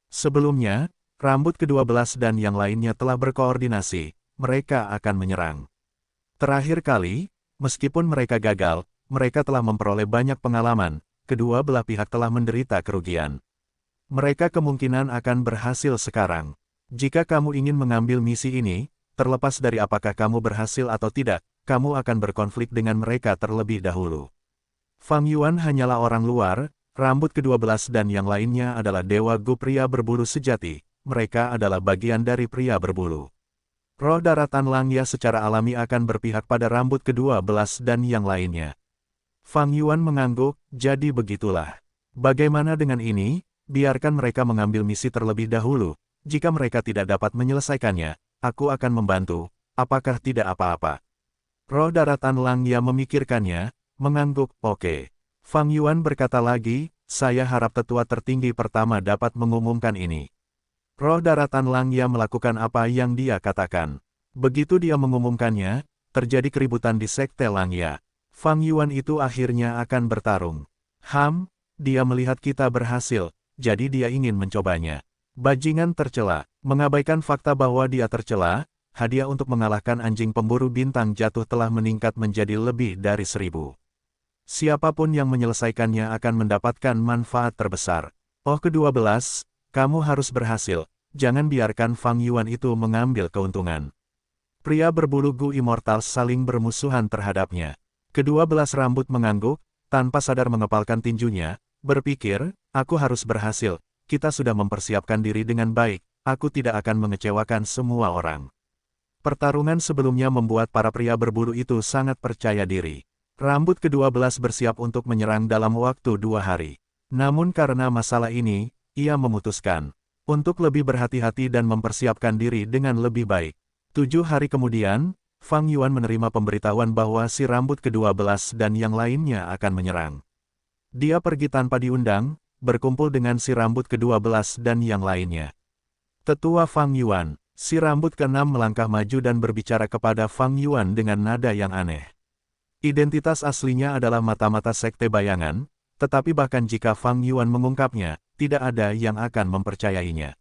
Sebelumnya, rambut ke-12 dan yang lainnya telah berkoordinasi, mereka akan menyerang. Terakhir kali, meskipun mereka gagal, mereka telah memperoleh banyak pengalaman, kedua belah pihak telah menderita kerugian. Mereka kemungkinan akan berhasil sekarang. Jika kamu ingin mengambil misi ini, terlepas dari apakah kamu berhasil atau tidak, kamu akan berkonflik dengan mereka terlebih dahulu. Fang Yuan hanyalah orang luar, rambut ke-12 dan yang lainnya adalah Dewa Gu pria berbulu sejati, mereka adalah bagian dari pria berbulu. Roh daratan Langya secara alami akan berpihak pada rambut ke-12 dan yang lainnya. Fang Yuan mengangguk, jadi begitulah. Bagaimana dengan ini? Biarkan mereka mengambil misi terlebih dahulu, jika mereka tidak dapat menyelesaikannya, aku akan membantu, apakah tidak apa-apa. Roh daratan Langya memikirkannya, mengangguk, oke. Fang Yuan berkata lagi, saya harap tetua tertinggi pertama dapat mengumumkan ini. Roh daratan Langya melakukan apa yang dia katakan. Begitu dia mengumumkannya, terjadi keributan di Sekte Langya. Fang Yuan itu akhirnya akan bertarung. Dia melihat kita berhasil, jadi dia ingin mencobanya. Bajingan tercela, mengabaikan fakta bahwa dia tercela, hadiah untuk mengalahkan anjing pemburu bintang jatuh telah meningkat menjadi lebih dari 1000. Siapapun yang menyelesaikannya akan mendapatkan manfaat terbesar. Oh ke-12, kamu harus berhasil, jangan biarkan Fang Yuan itu mengambil keuntungan. Pria berbulu Gu Immortal saling bermusuhan terhadapnya. Ke-12 rambut mengangguk, tanpa sadar mengepalkan tinjunya, berpikir, aku harus berhasil, kita sudah mempersiapkan diri dengan baik, aku tidak akan mengecewakan semua orang. Pertarungan sebelumnya membuat para pria berbulu itu sangat percaya diri. Rambut ke-12 bersiap untuk menyerang dalam waktu 2 hari. Namun karena masalah ini, ia memutuskan untuk lebih berhati-hati dan mempersiapkan diri dengan lebih baik. 7 hari kemudian, Fang Yuan menerima pemberitahuan bahwa si rambut ke-12 dan yang lainnya akan menyerang. Dia pergi tanpa diundang, berkumpul dengan si rambut ke-12 dan yang lainnya. Tetua Fang Yuan. Si rambut ke-6 melangkah maju dan berbicara kepada Fang Yuan dengan nada yang aneh. Identitas aslinya adalah mata-mata sekte bayangan, tetapi bahkan jika Fang Yuan mengungkapnya, tidak ada yang akan mempercayainya.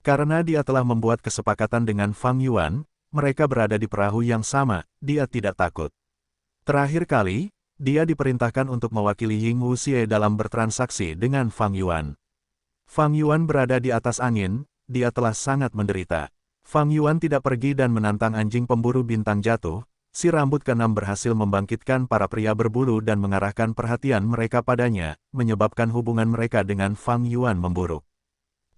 Karena dia telah membuat kesepakatan dengan Fang Yuan, mereka berada di perahu yang sama, dia tidak takut. Terakhir kali, dia diperintahkan untuk mewakili Ying Wuxie dalam bertransaksi dengan Fang Yuan. Fang Yuan berada di atas angin, dia telah sangat menderita. Fang Yuan tidak pergi dan menantang anjing pemburu bintang jatuh, si rambut ke-6 berhasil membangkitkan para pria berbulu dan mengarahkan perhatian mereka padanya, menyebabkan hubungan mereka dengan Fang Yuan memburuk.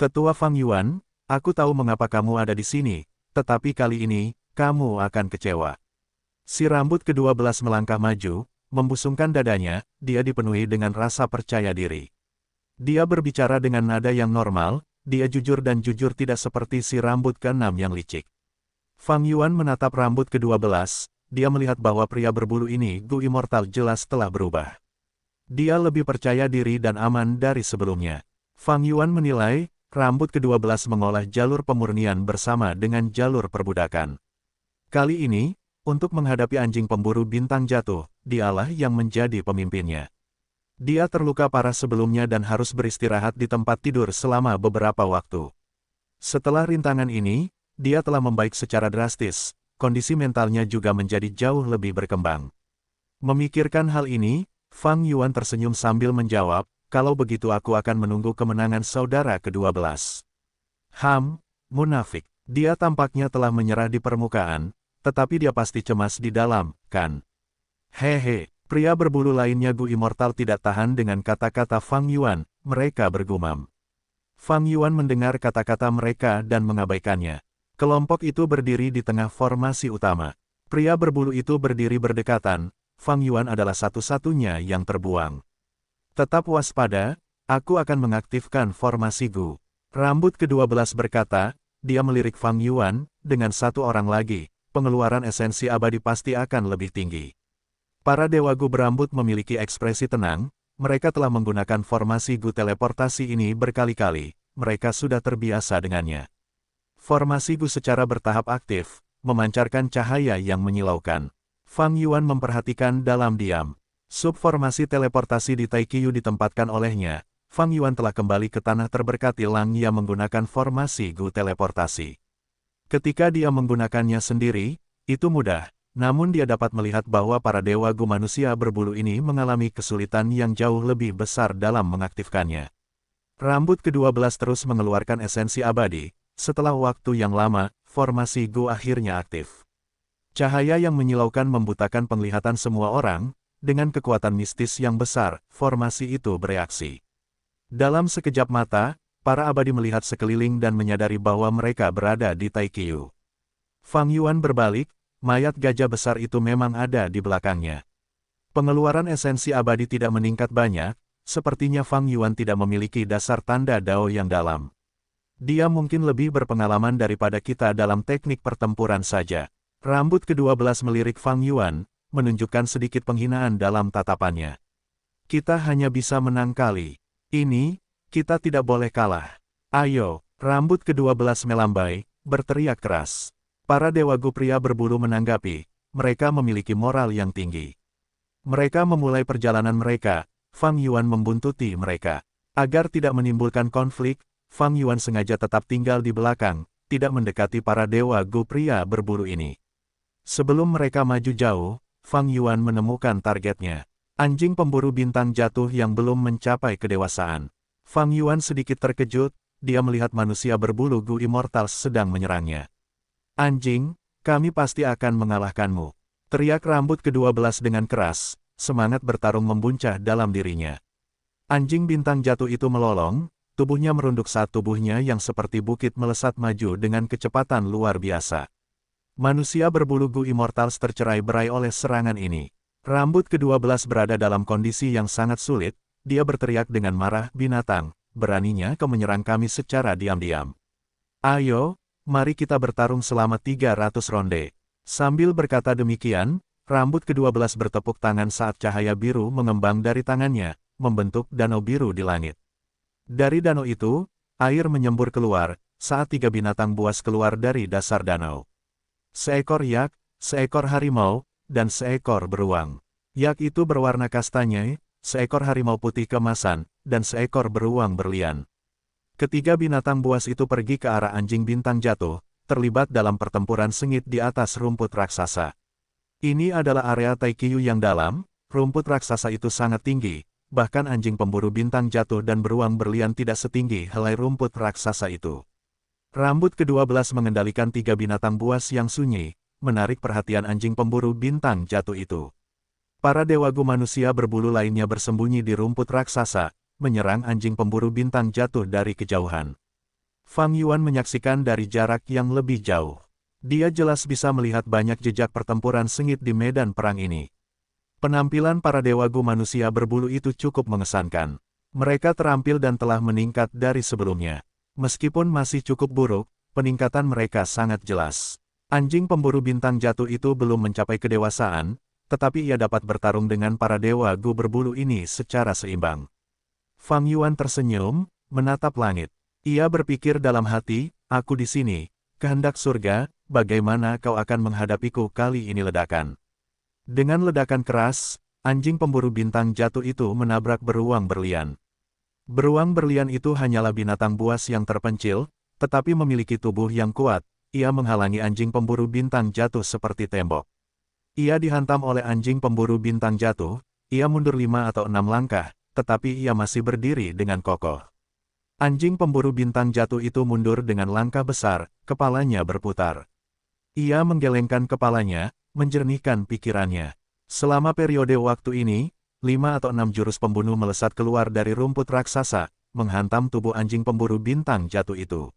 Tetua Fang Yuan, aku tahu mengapa kamu ada di sini, tetapi kali ini, kamu akan kecewa. Si rambut ke-12 melangkah maju, membusungkan dadanya, dia dipenuhi dengan rasa percaya diri. Dia berbicara dengan nada yang normal, dia jujur dan jujur tidak seperti si rambut ke-6 yang licik. Fang Yuan menatap rambut ke-12, dia melihat bahwa pria berbulu ini Gu Immortal jelas telah berubah. Dia lebih percaya diri dan aman dari sebelumnya. Fang Yuan menilai, rambut ke-12 mengolah jalur pemurnian bersama dengan jalur perbudakan. Kali ini, untuk menghadapi anjing pemburu bintang jatuh, dialah yang menjadi pemimpinnya. Dia terluka parah sebelumnya dan harus beristirahat di tempat tidur selama beberapa waktu. Setelah rintangan ini, dia telah membaik secara drastis, kondisi mentalnya juga menjadi jauh lebih berkembang. Memikirkan hal ini, Fang Yuan tersenyum sambil menjawab, kalau begitu aku akan menunggu kemenangan saudara ke-12. Munafik. Dia tampaknya telah menyerah di permukaan, tetapi dia pasti cemas di dalam, kan? Hehe. Pria berbulu lainnya Gu Immortal tidak tahan dengan kata-kata Fang Yuan, mereka bergumam. Fang Yuan mendengar kata-kata mereka dan mengabaikannya. Kelompok itu berdiri di tengah formasi utama. Pria berbulu itu berdiri berdekatan, Fang Yuan adalah satu-satunya yang terbuang. Tetap waspada, aku akan mengaktifkan formasi Gu. Rambut ke-12 berkata, dia melirik Fang Yuan, dengan satu orang lagi, pengeluaran esensi abadi pasti akan lebih tinggi. Para dewa Gu berambut memiliki ekspresi tenang, mereka telah menggunakan formasi Gu teleportasi ini berkali-kali, mereka sudah terbiasa dengannya. Formasi Gu secara bertahap aktif, memancarkan cahaya yang menyilaukan. Fang Yuan memperhatikan dalam diam. Subformasi teleportasi di Taiqiu ditempatkan olehnya. Fang Yuan telah kembali ke tanah terberkati Langya menggunakan formasi Gu teleportasi. Ketika dia menggunakannya sendiri, itu mudah, namun dia dapat melihat bahwa para dewa Gu manusia berbulu ini mengalami kesulitan yang jauh lebih besar dalam mengaktifkannya. Rambut ke-12 terus mengeluarkan esensi abadi. Setelah waktu yang lama, formasi Gu akhirnya aktif. Cahaya yang menyilaukan membutakan penglihatan semua orang, dengan kekuatan mistis yang besar, formasi itu bereaksi. Dalam sekejap mata, para abadi melihat sekeliling dan menyadari bahwa mereka berada di Taiqiu. Fang Yuan berbalik, mayat gajah besar itu memang ada di belakangnya. Pengeluaran esensi abadi tidak meningkat banyak, sepertinya Fang Yuan tidak memiliki dasar tanda Dao yang dalam. Dia mungkin lebih berpengalaman daripada kita dalam teknik pertempuran saja. Rambut ke-12 melirik Fang Yuan, menunjukkan sedikit penghinaan dalam tatapannya. Kita hanya bisa menang kali ini, kita tidak boleh kalah. Ayo, rambut ke-12 melambai, berteriak keras. Para dewa Gu pria berbulu menanggapi, mereka memiliki moral yang tinggi. Mereka memulai perjalanan mereka, Fang Yuan membuntuti mereka. Agar tidak menimbulkan konflik, Fang Yuan sengaja tetap tinggal di belakang, tidak mendekati para dewa Gu pria berbulu ini. Sebelum mereka maju jauh, Fang Yuan menemukan targetnya. Anjing pemburu bintang jatuh yang belum mencapai kedewasaan. Fang Yuan sedikit terkejut, dia melihat manusia berbulu Gu Immortals sedang menyerangnya. Anjing, kami pasti akan mengalahkanmu. Teriak rambut ke-12 dengan keras, semangat bertarung membuncah dalam dirinya. Anjing bintang jatuh itu melolong, tubuhnya merunduk saat tubuhnya yang seperti bukit melesat maju dengan kecepatan luar biasa. Manusia berbulu Gu Immortals tercerai-berai oleh serangan ini. Rambut ke-12 berada dalam kondisi yang sangat sulit, dia berteriak dengan marah, binatang, beraninya kau menyerang kami secara diam-diam. Ayo, mari kita bertarung selama 300 ronde. Sambil berkata demikian, rambut ke-12 bertepuk tangan saat cahaya biru mengembang dari tangannya, membentuk danau biru di langit. Dari danau itu, air menyembur keluar, saat 3 binatang buas keluar dari dasar danau. Seekor yak, seekor harimau, dan seekor beruang. Yak itu berwarna kastanya, seekor harimau putih keemasan, dan seekor beruang berlian. Ketiga binatang buas itu pergi ke arah anjing bintang jatuh, terlibat dalam pertempuran sengit di atas rumput raksasa. Ini adalah area Taiqiu yang dalam, rumput raksasa itu sangat tinggi, bahkan anjing pemburu bintang jatuh dan beruang berlian tidak setinggi helai rumput raksasa itu. Rambut ke-12 mengendalikan 3 binatang buas yang sunyi, menarik perhatian anjing pemburu bintang jatuh itu. Para dewa Gu manusia berbulu lainnya bersembunyi di rumput raksasa, menyerang anjing pemburu bintang jatuh dari kejauhan. Fang Yuan menyaksikan dari jarak yang lebih jauh. Dia jelas bisa melihat banyak jejak pertempuran sengit di medan perang ini. Penampilan para dewa Gu manusia berbulu itu cukup mengesankan. Mereka terampil dan telah meningkat dari sebelumnya. Meskipun masih cukup buruk, peningkatan mereka sangat jelas. Anjing pemburu bintang jatuh itu belum mencapai kedewasaan, tetapi ia dapat bertarung dengan para dewa Gu berbulu ini secara seimbang. Fang Yuan tersenyum, menatap langit. Ia berpikir dalam hati, aku di sini, kehendak surga, bagaimana kau akan menghadapiku kali ini ledakan. Dengan ledakan keras, anjing pemburu bintang jatuh itu menabrak beruang berlian. Beruang berlian itu hanyalah binatang buas yang terpencil, tetapi memiliki tubuh yang kuat. Ia menghalangi anjing pemburu bintang jatuh seperti tembok. Ia dihantam oleh anjing pemburu bintang jatuh, ia mundur 5 atau 6 langkah, tetapi ia masih berdiri dengan kokoh. Anjing pemburu bintang jatuh itu mundur dengan langkah besar, kepalanya berputar. Ia menggelengkan kepalanya, menjernihkan pikirannya. Selama periode waktu ini, 5 atau 6 jurus pembunuh melesat keluar dari rumput raksasa, menghantam tubuh anjing pemburu bintang jatuh itu.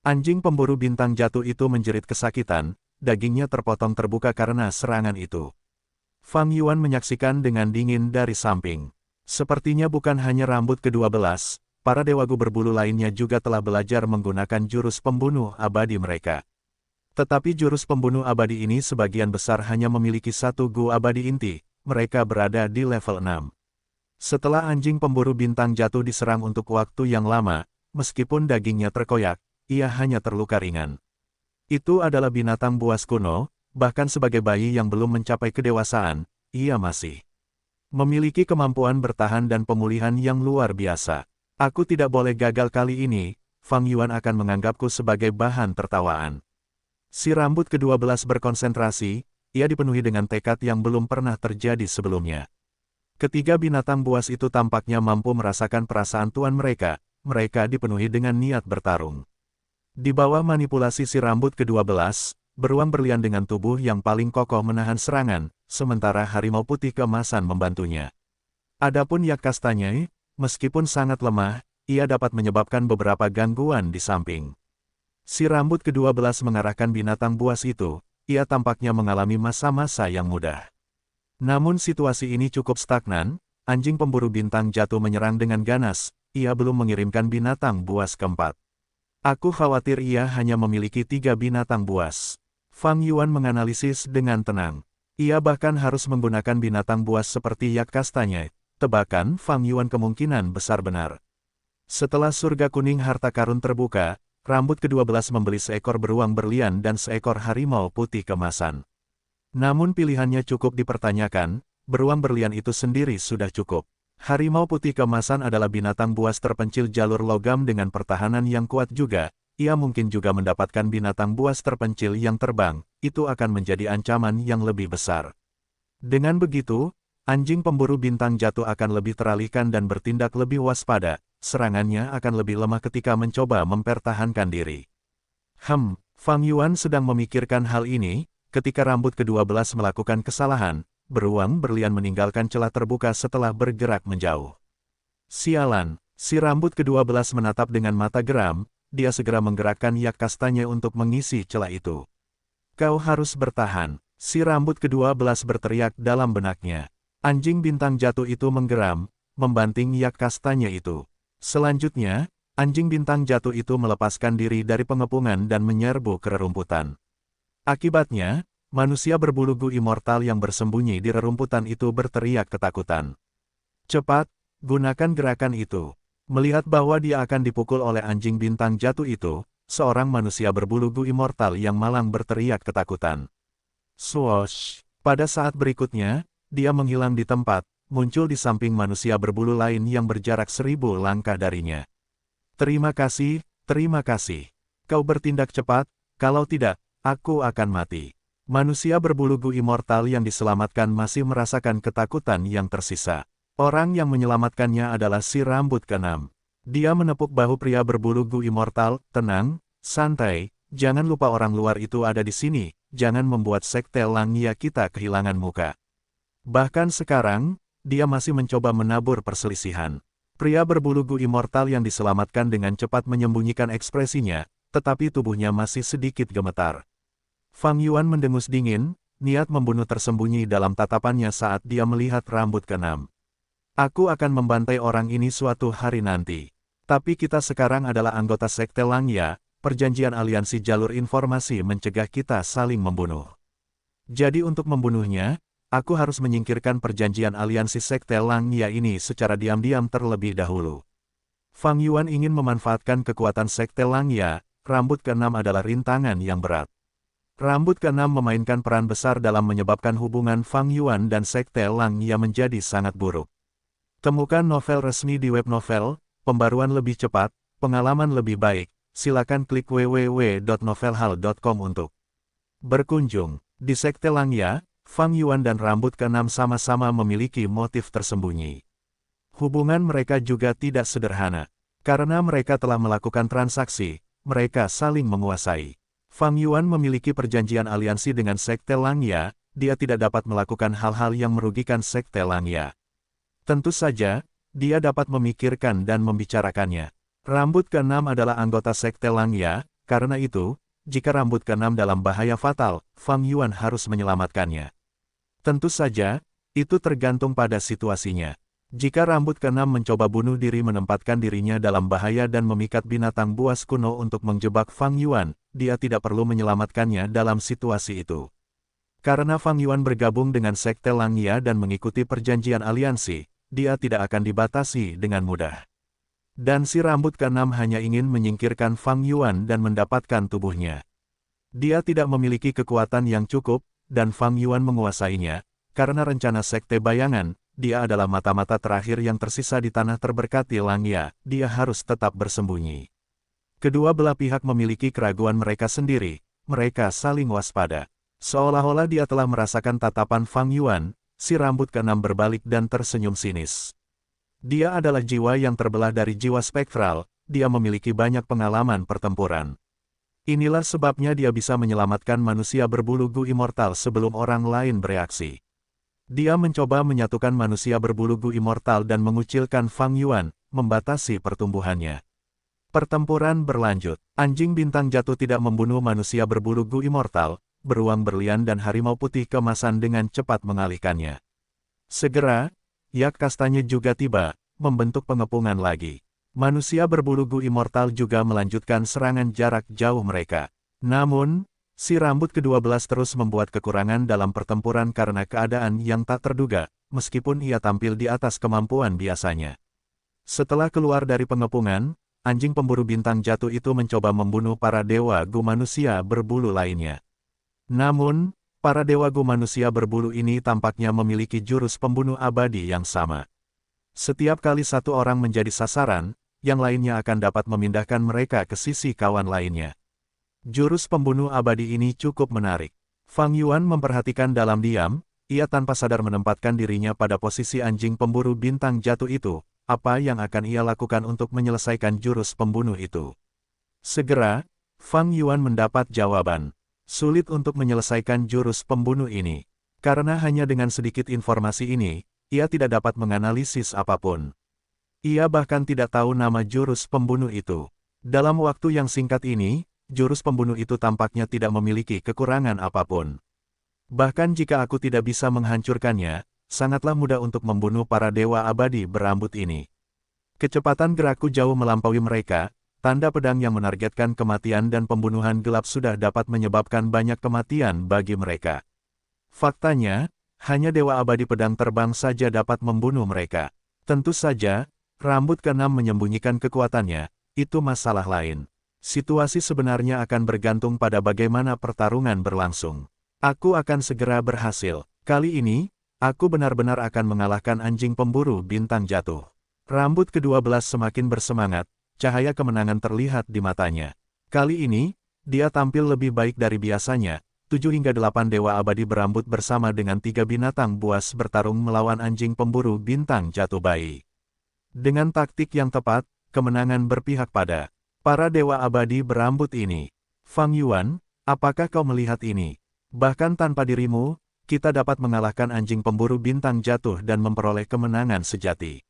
Anjing pemburu bintang jatuh itu menjerit kesakitan, dagingnya terpotong terbuka karena serangan itu. Fang Yuan menyaksikan dengan dingin dari samping. Sepertinya bukan hanya rambut ke-12, para dewa gu berbulu lainnya juga telah belajar menggunakan jurus pembunuh abadi mereka. Tetapi jurus pembunuh abadi ini sebagian besar hanya memiliki satu gu abadi inti, mereka berada di level 6. Setelah anjing pemburu bintang jatuh diserang untuk waktu yang lama, meskipun dagingnya terkoyak, ia hanya terluka ringan. Itu adalah binatang buas kuno, bahkan sebagai bayi yang belum mencapai kedewasaan, ia masih memiliki kemampuan bertahan dan pemulihan yang luar biasa. Aku tidak boleh gagal kali ini, Fang Yuan akan menganggapku sebagai bahan tertawaan. Si rambut ke-12 berkonsentrasi, ia dipenuhi dengan tekad yang belum pernah terjadi sebelumnya. Ketiga binatang buas itu tampaknya mampu merasakan perasaan tuan mereka, mereka dipenuhi dengan niat bertarung. Di bawah manipulasi si rambut ke-12, beruang berlian dengan tubuh yang paling kokoh menahan serangan, sementara harimau putih keemasan membantunya. Adapun yak kastanya, meskipun sangat lemah, ia dapat menyebabkan beberapa gangguan di samping. Si rambut ke-12 mengarahkan binatang buas itu, ia tampaknya mengalami masa-masa yang mudah. Namun situasi ini cukup stagnan, anjing pemburu bintang jatuh menyerang dengan ganas, ia belum mengirimkan binatang buas keempat. Aku khawatir ia hanya memiliki 3 binatang buas. Fang Yuan menganalisis dengan tenang. Ia bahkan harus menggunakan binatang buas seperti yak kastanya. Tebakan Fang Yuan kemungkinan besar benar. Setelah surga kuning harta karun terbuka, rambut ke-12 membeli seekor beruang berlian dan seekor harimau putih keemasan. Namun pilihannya cukup dipertanyakan, beruang berlian itu sendiri sudah cukup. Harimau putih keemasan adalah binatang buas terpencil jalur logam dengan pertahanan yang kuat juga, ia mungkin juga mendapatkan binatang buas terpencil yang terbang, itu akan menjadi ancaman yang lebih besar. Dengan begitu, anjing pemburu bintang jatuh akan lebih teralihkan dan bertindak lebih waspada, serangannya akan lebih lemah ketika mencoba mempertahankan diri. Fang Yuan sedang memikirkan hal ini, ketika rambut ke-12 melakukan kesalahan, beruang berlian meninggalkan celah terbuka setelah bergerak menjauh. Sialan, si rambut ke-12 menatap dengan mata geram, dia segera menggerakkan yak kastanya untuk mengisi celah itu. Kau harus bertahan, si rambut ke-12 berteriak dalam benaknya. Anjing bintang jatuh itu menggeram, membanting yak kastanya itu. Selanjutnya, anjing bintang jatuh itu melepaskan diri dari pengepungan dan menyerbu ke rerumputan. Akibatnya, manusia berbulu gu immortal yang bersembunyi di rerumputan itu berteriak ketakutan. Cepat, gunakan gerakan itu. Melihat bahwa dia akan dipukul oleh anjing bintang jatuh itu, seorang manusia berbulu gu immortal yang malang berteriak ketakutan. Swoosh! Pada saat berikutnya, dia menghilang di tempat, muncul di samping manusia berbulu lain yang berjarak 1000 langkah darinya. Terima kasih, kau bertindak cepat, kalau tidak, aku akan mati. Manusia berbulu gu immortal yang diselamatkan masih merasakan ketakutan yang tersisa. Orang yang menyelamatkannya adalah si rambut ke-6. Dia menepuk bahu pria berbulu gu immortal, tenang, santai, jangan lupa orang luar itu ada di sini, jangan membuat sekte Langya kita kehilangan muka. Bahkan sekarang, dia masih mencoba menabur perselisihan. Pria berbulu gu immortal yang diselamatkan dengan cepat menyembunyikan ekspresinya, tetapi tubuhnya masih sedikit gemetar. Fang Yuan mendengus dingin, niat membunuh tersembunyi dalam tatapannya saat dia melihat rambut ke-6. Aku akan membantai orang ini suatu hari nanti. Tapi kita sekarang adalah anggota sekte Langya, perjanjian aliansi jalur informasi mencegah kita saling membunuh. Jadi untuk membunuhnya, aku harus menyingkirkan perjanjian aliansi sekte Langya ini secara diam-diam terlebih dahulu. Fang Yuan ingin memanfaatkan kekuatan sekte Langya, rambut ke-6 adalah rintangan yang berat. Rambut ke-6 memainkan peran besar dalam menyebabkan hubungan Fang Yuan dan sekte Langya menjadi sangat buruk. Temukan novel resmi di web novel, pembaruan lebih cepat, pengalaman lebih baik, silakan klik www.novelhal.com untuk berkunjung. Di sekte Langya, Fang Yuan dan rambut ke-6 sama-sama memiliki motif tersembunyi. Hubungan mereka juga tidak sederhana. Karena mereka telah melakukan transaksi, mereka saling menguasai. Fang Yuan memiliki perjanjian aliansi dengan sekte Langya, dia tidak dapat melakukan hal-hal yang merugikan sekte Langya. Tentu saja, dia dapat memikirkan dan membicarakannya. Rambut ke-6 adalah anggota sekte Langya, Karena itu, jika rambut keenam dalam bahaya fatal, Fang Yuan harus menyelamatkannya. Tentu saja, itu tergantung pada situasinya. Jika rambut keenam mencoba bunuh diri menempatkan dirinya dalam bahaya dan memikat binatang buas kuno untuk menjebak Fang Yuan, dia tidak perlu menyelamatkannya dalam situasi itu. Karena Fang Yuan bergabung dengan Sekte Langya dan mengikuti perjanjian aliansi, dia tidak akan dibatasi dengan mudah. Dan si rambut keenam hanya ingin menyingkirkan Fang Yuan dan mendapatkan tubuhnya. Dia tidak memiliki kekuatan yang cukup, dan Fang Yuan menguasainya, karena rencana Sekte Bayangan, dia adalah mata-mata terakhir yang tersisa di tanah terberkati Langya, dia harus tetap bersembunyi. Kedua belah pihak memiliki keraguan mereka sendiri, mereka saling waspada. Seolah-olah dia telah merasakan tatapan Fang Yuan, si rambut keenam berbalik dan tersenyum sinis. Dia adalah jiwa yang terbelah dari jiwa spektral, dia memiliki banyak pengalaman pertempuran. Inilah sebabnya dia bisa menyelamatkan manusia berbulu gu immortal sebelum orang lain bereaksi. Dia mencoba menyatukan manusia berbulu gu immortal dan mengucilkan Fang Yuan, membatasi pertumbuhannya. Pertempuran berlanjut. Anjing bintang jatuh tidak membunuh manusia berbulu gu immortal, beruang berlian dan harimau putih kemasan dengan cepat mengalihkannya. Segera, yak kastanya juga tiba, membentuk pengepungan lagi. Manusia berbulu gu immortal juga melanjutkan serangan jarak jauh mereka. Namun, si rambut ke-12 terus membuat kekurangan dalam pertempuran karena keadaan yang tak terduga, meskipun ia tampil di atas kemampuan biasanya. Setelah keluar dari pengepungan, anjing pemburu bintang jatuh itu mencoba membunuh para dewa gu manusia berbulu lainnya. Namun, para dewa gu manusia berbulu ini tampaknya memiliki jurus pembunuh abadi yang sama. Setiap kali satu orang menjadi sasaran, yang lainnya akan dapat memindahkan mereka ke sisi kawan lainnya. Jurus pembunuh abadi ini cukup menarik. Fang Yuan memperhatikan dalam diam, ia tanpa sadar menempatkan dirinya pada posisi anjing pemburu bintang jatuh itu, apa yang akan ia lakukan untuk menyelesaikan jurus pembunuh itu. Segera, Fang Yuan mendapat jawaban. Sulit untuk menyelesaikan jurus pembunuh ini. Karena hanya dengan sedikit informasi ini, ia tidak dapat menganalisis apapun. Ia bahkan tidak tahu nama jurus pembunuh itu. Dalam waktu yang singkat ini, jurus pembunuh itu tampaknya tidak memiliki kekurangan apapun. Bahkan jika aku tidak bisa menghancurkannya, sangatlah mudah untuk membunuh para dewa abadi berambut ini. Kecepatan gerakku jauh melampaui mereka. Tanda pedang yang menargetkan kematian dan pembunuhan gelap sudah dapat menyebabkan banyak kematian bagi mereka. Faktanya, hanya dewa abadi pedang terbang saja dapat membunuh mereka. Tentu saja, rambut keenam menyembunyikan kekuatannya, itu masalah lain. Situasi sebenarnya akan bergantung pada bagaimana pertarungan berlangsung. Aku akan segera berhasil. Kali ini, aku benar-benar akan mengalahkan anjing pemburu bintang jatuh. Rambut ke-12 semakin bersemangat. Cahaya kemenangan terlihat di matanya. Kali ini, dia tampil lebih baik dari biasanya. 7 hingga 8 dewa abadi berambut bersama dengan 3 binatang buas bertarung melawan anjing pemburu bintang jatuh bayi. Dengan taktik yang tepat, kemenangan berpihak pada para dewa abadi berambut ini. Fang Yuan, apakah kau melihat ini? Bahkan tanpa dirimu, kita dapat mengalahkan anjing pemburu bintang jatuh dan memperoleh kemenangan sejati.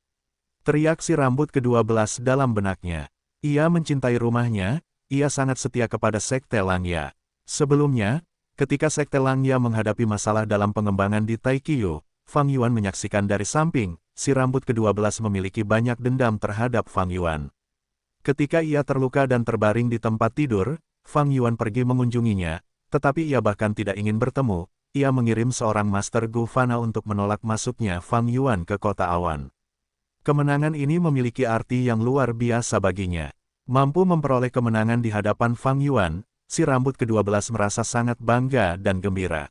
Teriak si rambut ke-12 dalam benaknya. Ia mencintai rumahnya, ia sangat setia kepada Sekte Langya. Sebelumnya, ketika Sekte Langya menghadapi masalah dalam pengembangan di Taikiyo, Fang Yuan menyaksikan dari samping, si rambut ke-12 memiliki banyak dendam terhadap Fang Yuan. Ketika ia terluka dan terbaring di tempat tidur, Fang Yuan pergi mengunjunginya, tetapi ia bahkan tidak ingin bertemu, ia mengirim seorang Master Gu Fana untuk menolak masuknya Fang Yuan ke kota awan. Kemenangan ini memiliki arti yang luar biasa baginya. Mampu memperoleh kemenangan di hadapan Fang Yuan, si rambut ke-12 merasa sangat bangga dan gembira.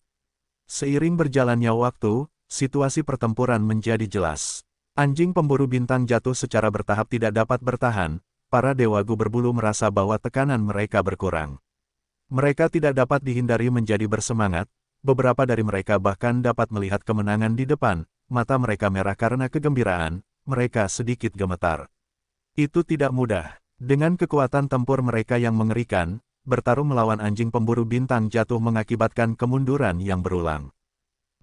Seiring berjalannya waktu, situasi pertempuran menjadi jelas. Anjing pemburu bintang jatuh secara bertahap tidak dapat bertahan, para dewa gu berbulu merasa bahwa tekanan mereka berkurang. Mereka tidak dapat dihindari menjadi bersemangat, beberapa dari mereka bahkan dapat melihat kemenangan di depan, mata mereka merah karena kegembiraan. Mereka sedikit gemetar. Itu tidak mudah. Dengan kekuatan tempur mereka yang mengerikan, bertarung melawan anjing pemburu bintang jatuh mengakibatkan kemunduran yang berulang.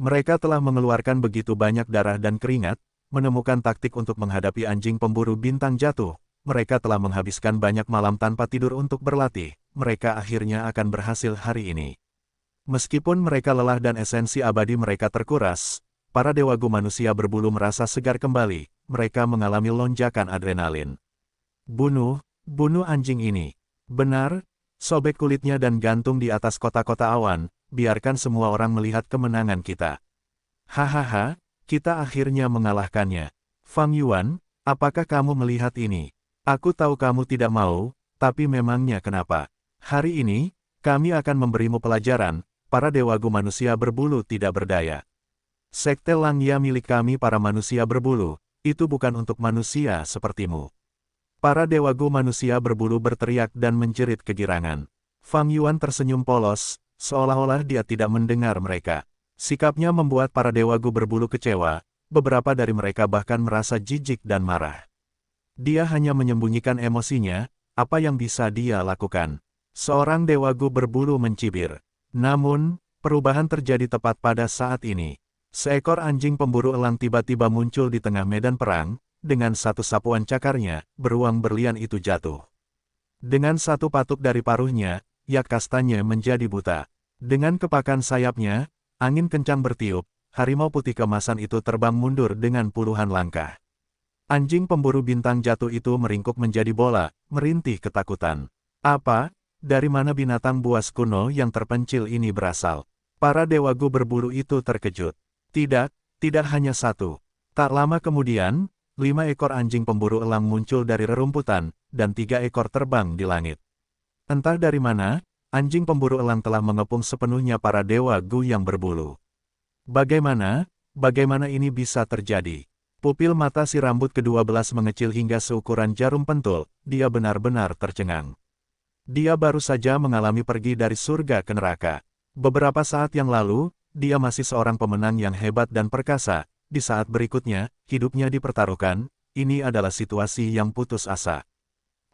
Mereka telah mengeluarkan begitu banyak darah dan keringat, menemukan taktik untuk menghadapi anjing pemburu bintang jatuh. Mereka telah menghabiskan banyak malam tanpa tidur untuk berlatih, mereka akhirnya akan berhasil hari ini. Meskipun mereka lelah dan esensi abadi mereka terkuras, para dewagu manusia berbulu merasa segar kembali, mereka mengalami lonjakan adrenalin. Bunuh anjing ini. Benar, sobek kulitnya dan gantung di atas kota-kota awan, biarkan semua orang melihat kemenangan kita. Hahaha, kita akhirnya mengalahkannya. Fang Yuan, apakah kamu melihat ini? Aku tahu kamu tidak mau, tapi memangnya kenapa? Hari ini, kami akan memberimu pelajaran, para dewagu manusia berbulu tidak berdaya. Sekte Langya milik kami para manusia berbulu, itu bukan untuk manusia sepertimu. Para dewagu manusia berbulu berteriak dan menjerit kegirangan. Fang Yuan tersenyum polos, seolah-olah dia tidak mendengar mereka. Sikapnya membuat para dewagu berbulu kecewa, beberapa dari mereka bahkan merasa jijik dan marah. Dia hanya menyembunyikan emosinya, apa yang bisa dia lakukan? Seorang dewagu berbulu mencibir. Namun, perubahan terjadi tepat pada saat ini. Seekor anjing pemburu elang tiba-tiba muncul di tengah medan perang, dengan satu sapuan cakarnya, beruang berlian itu jatuh. Dengan satu patuk dari paruhnya, yak kastanya menjadi buta. Dengan kepakan sayapnya, angin kencang bertiup, harimau putih kemasan itu terbang mundur dengan puluhan langkah. Anjing pemburu bintang jatuh itu meringkuk menjadi bola, merintih ketakutan. Apa? Dari mana binatang buas kuno yang terpencil ini berasal? Para dewagu berbulu itu terkejut. Tidak hanya satu. Tak lama kemudian, 5 ekor anjing pemburu elang muncul dari rerumputan, dan 3 ekor terbang di langit. Entah dari mana, anjing pemburu elang telah mengepung sepenuhnya para dewagu yang berbulu. Bagaimana ini bisa terjadi? Pupil mata si rambut ke-12 mengecil hingga seukuran jarum pentul, dia benar-benar tercengang. Dia baru saja mengalami pergi dari surga ke neraka. Beberapa saat yang lalu, dia masih seorang pemenang yang hebat dan perkasa. Di saat berikutnya, hidupnya dipertaruhkan. Ini adalah situasi yang putus asa.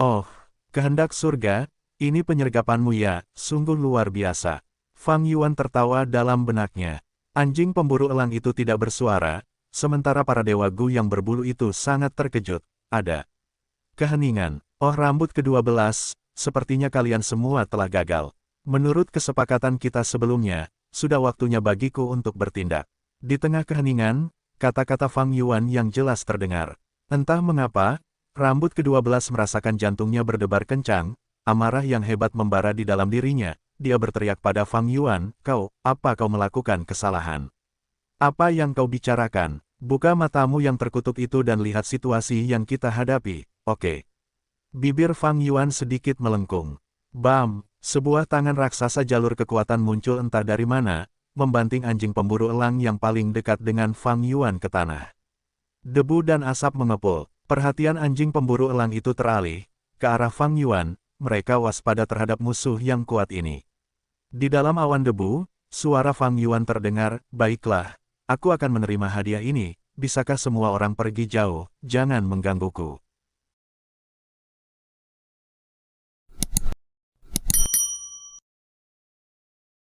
Oh, kehendak surga, ini penyergapanmu ya, sungguh luar biasa. Fang Yuan tertawa dalam benaknya. Anjing pemburu elang itu tidak bersuara, sementara para dewagu yang berbulu itu sangat terkejut. Ada keheningan. Oh, rambut ke-12, sepertinya kalian semua telah gagal. Menurut kesepakatan kita sebelumnya, sudah waktunya bagiku untuk bertindak. Di tengah keheningan, kata-kata Fang Yuan yang jelas terdengar. Entah mengapa, rambut ke-12 merasakan jantungnya berdebar kencang, amarah yang hebat membara di dalam dirinya. Dia berteriak pada Fang Yuan, apa kau melakukan kesalahan? Apa yang kau bicarakan? Buka matamu yang terkutuk itu dan lihat situasi yang kita hadapi, oke? Bibir Fang Yuan sedikit melengkung. Bam! Sebuah tangan raksasa jalur kekuatan muncul entah dari mana, membanting anjing pemburu elang yang paling dekat dengan Fang Yuan ke tanah. Debu dan asap mengepul. Perhatian anjing pemburu elang itu teralih ke arah Fang Yuan, mereka waspada terhadap musuh yang kuat ini. Di dalam awan debu, suara Fang Yuan terdengar, baiklah, aku akan menerima hadiah ini, bisakah semua orang pergi jauh, jangan menggangguku.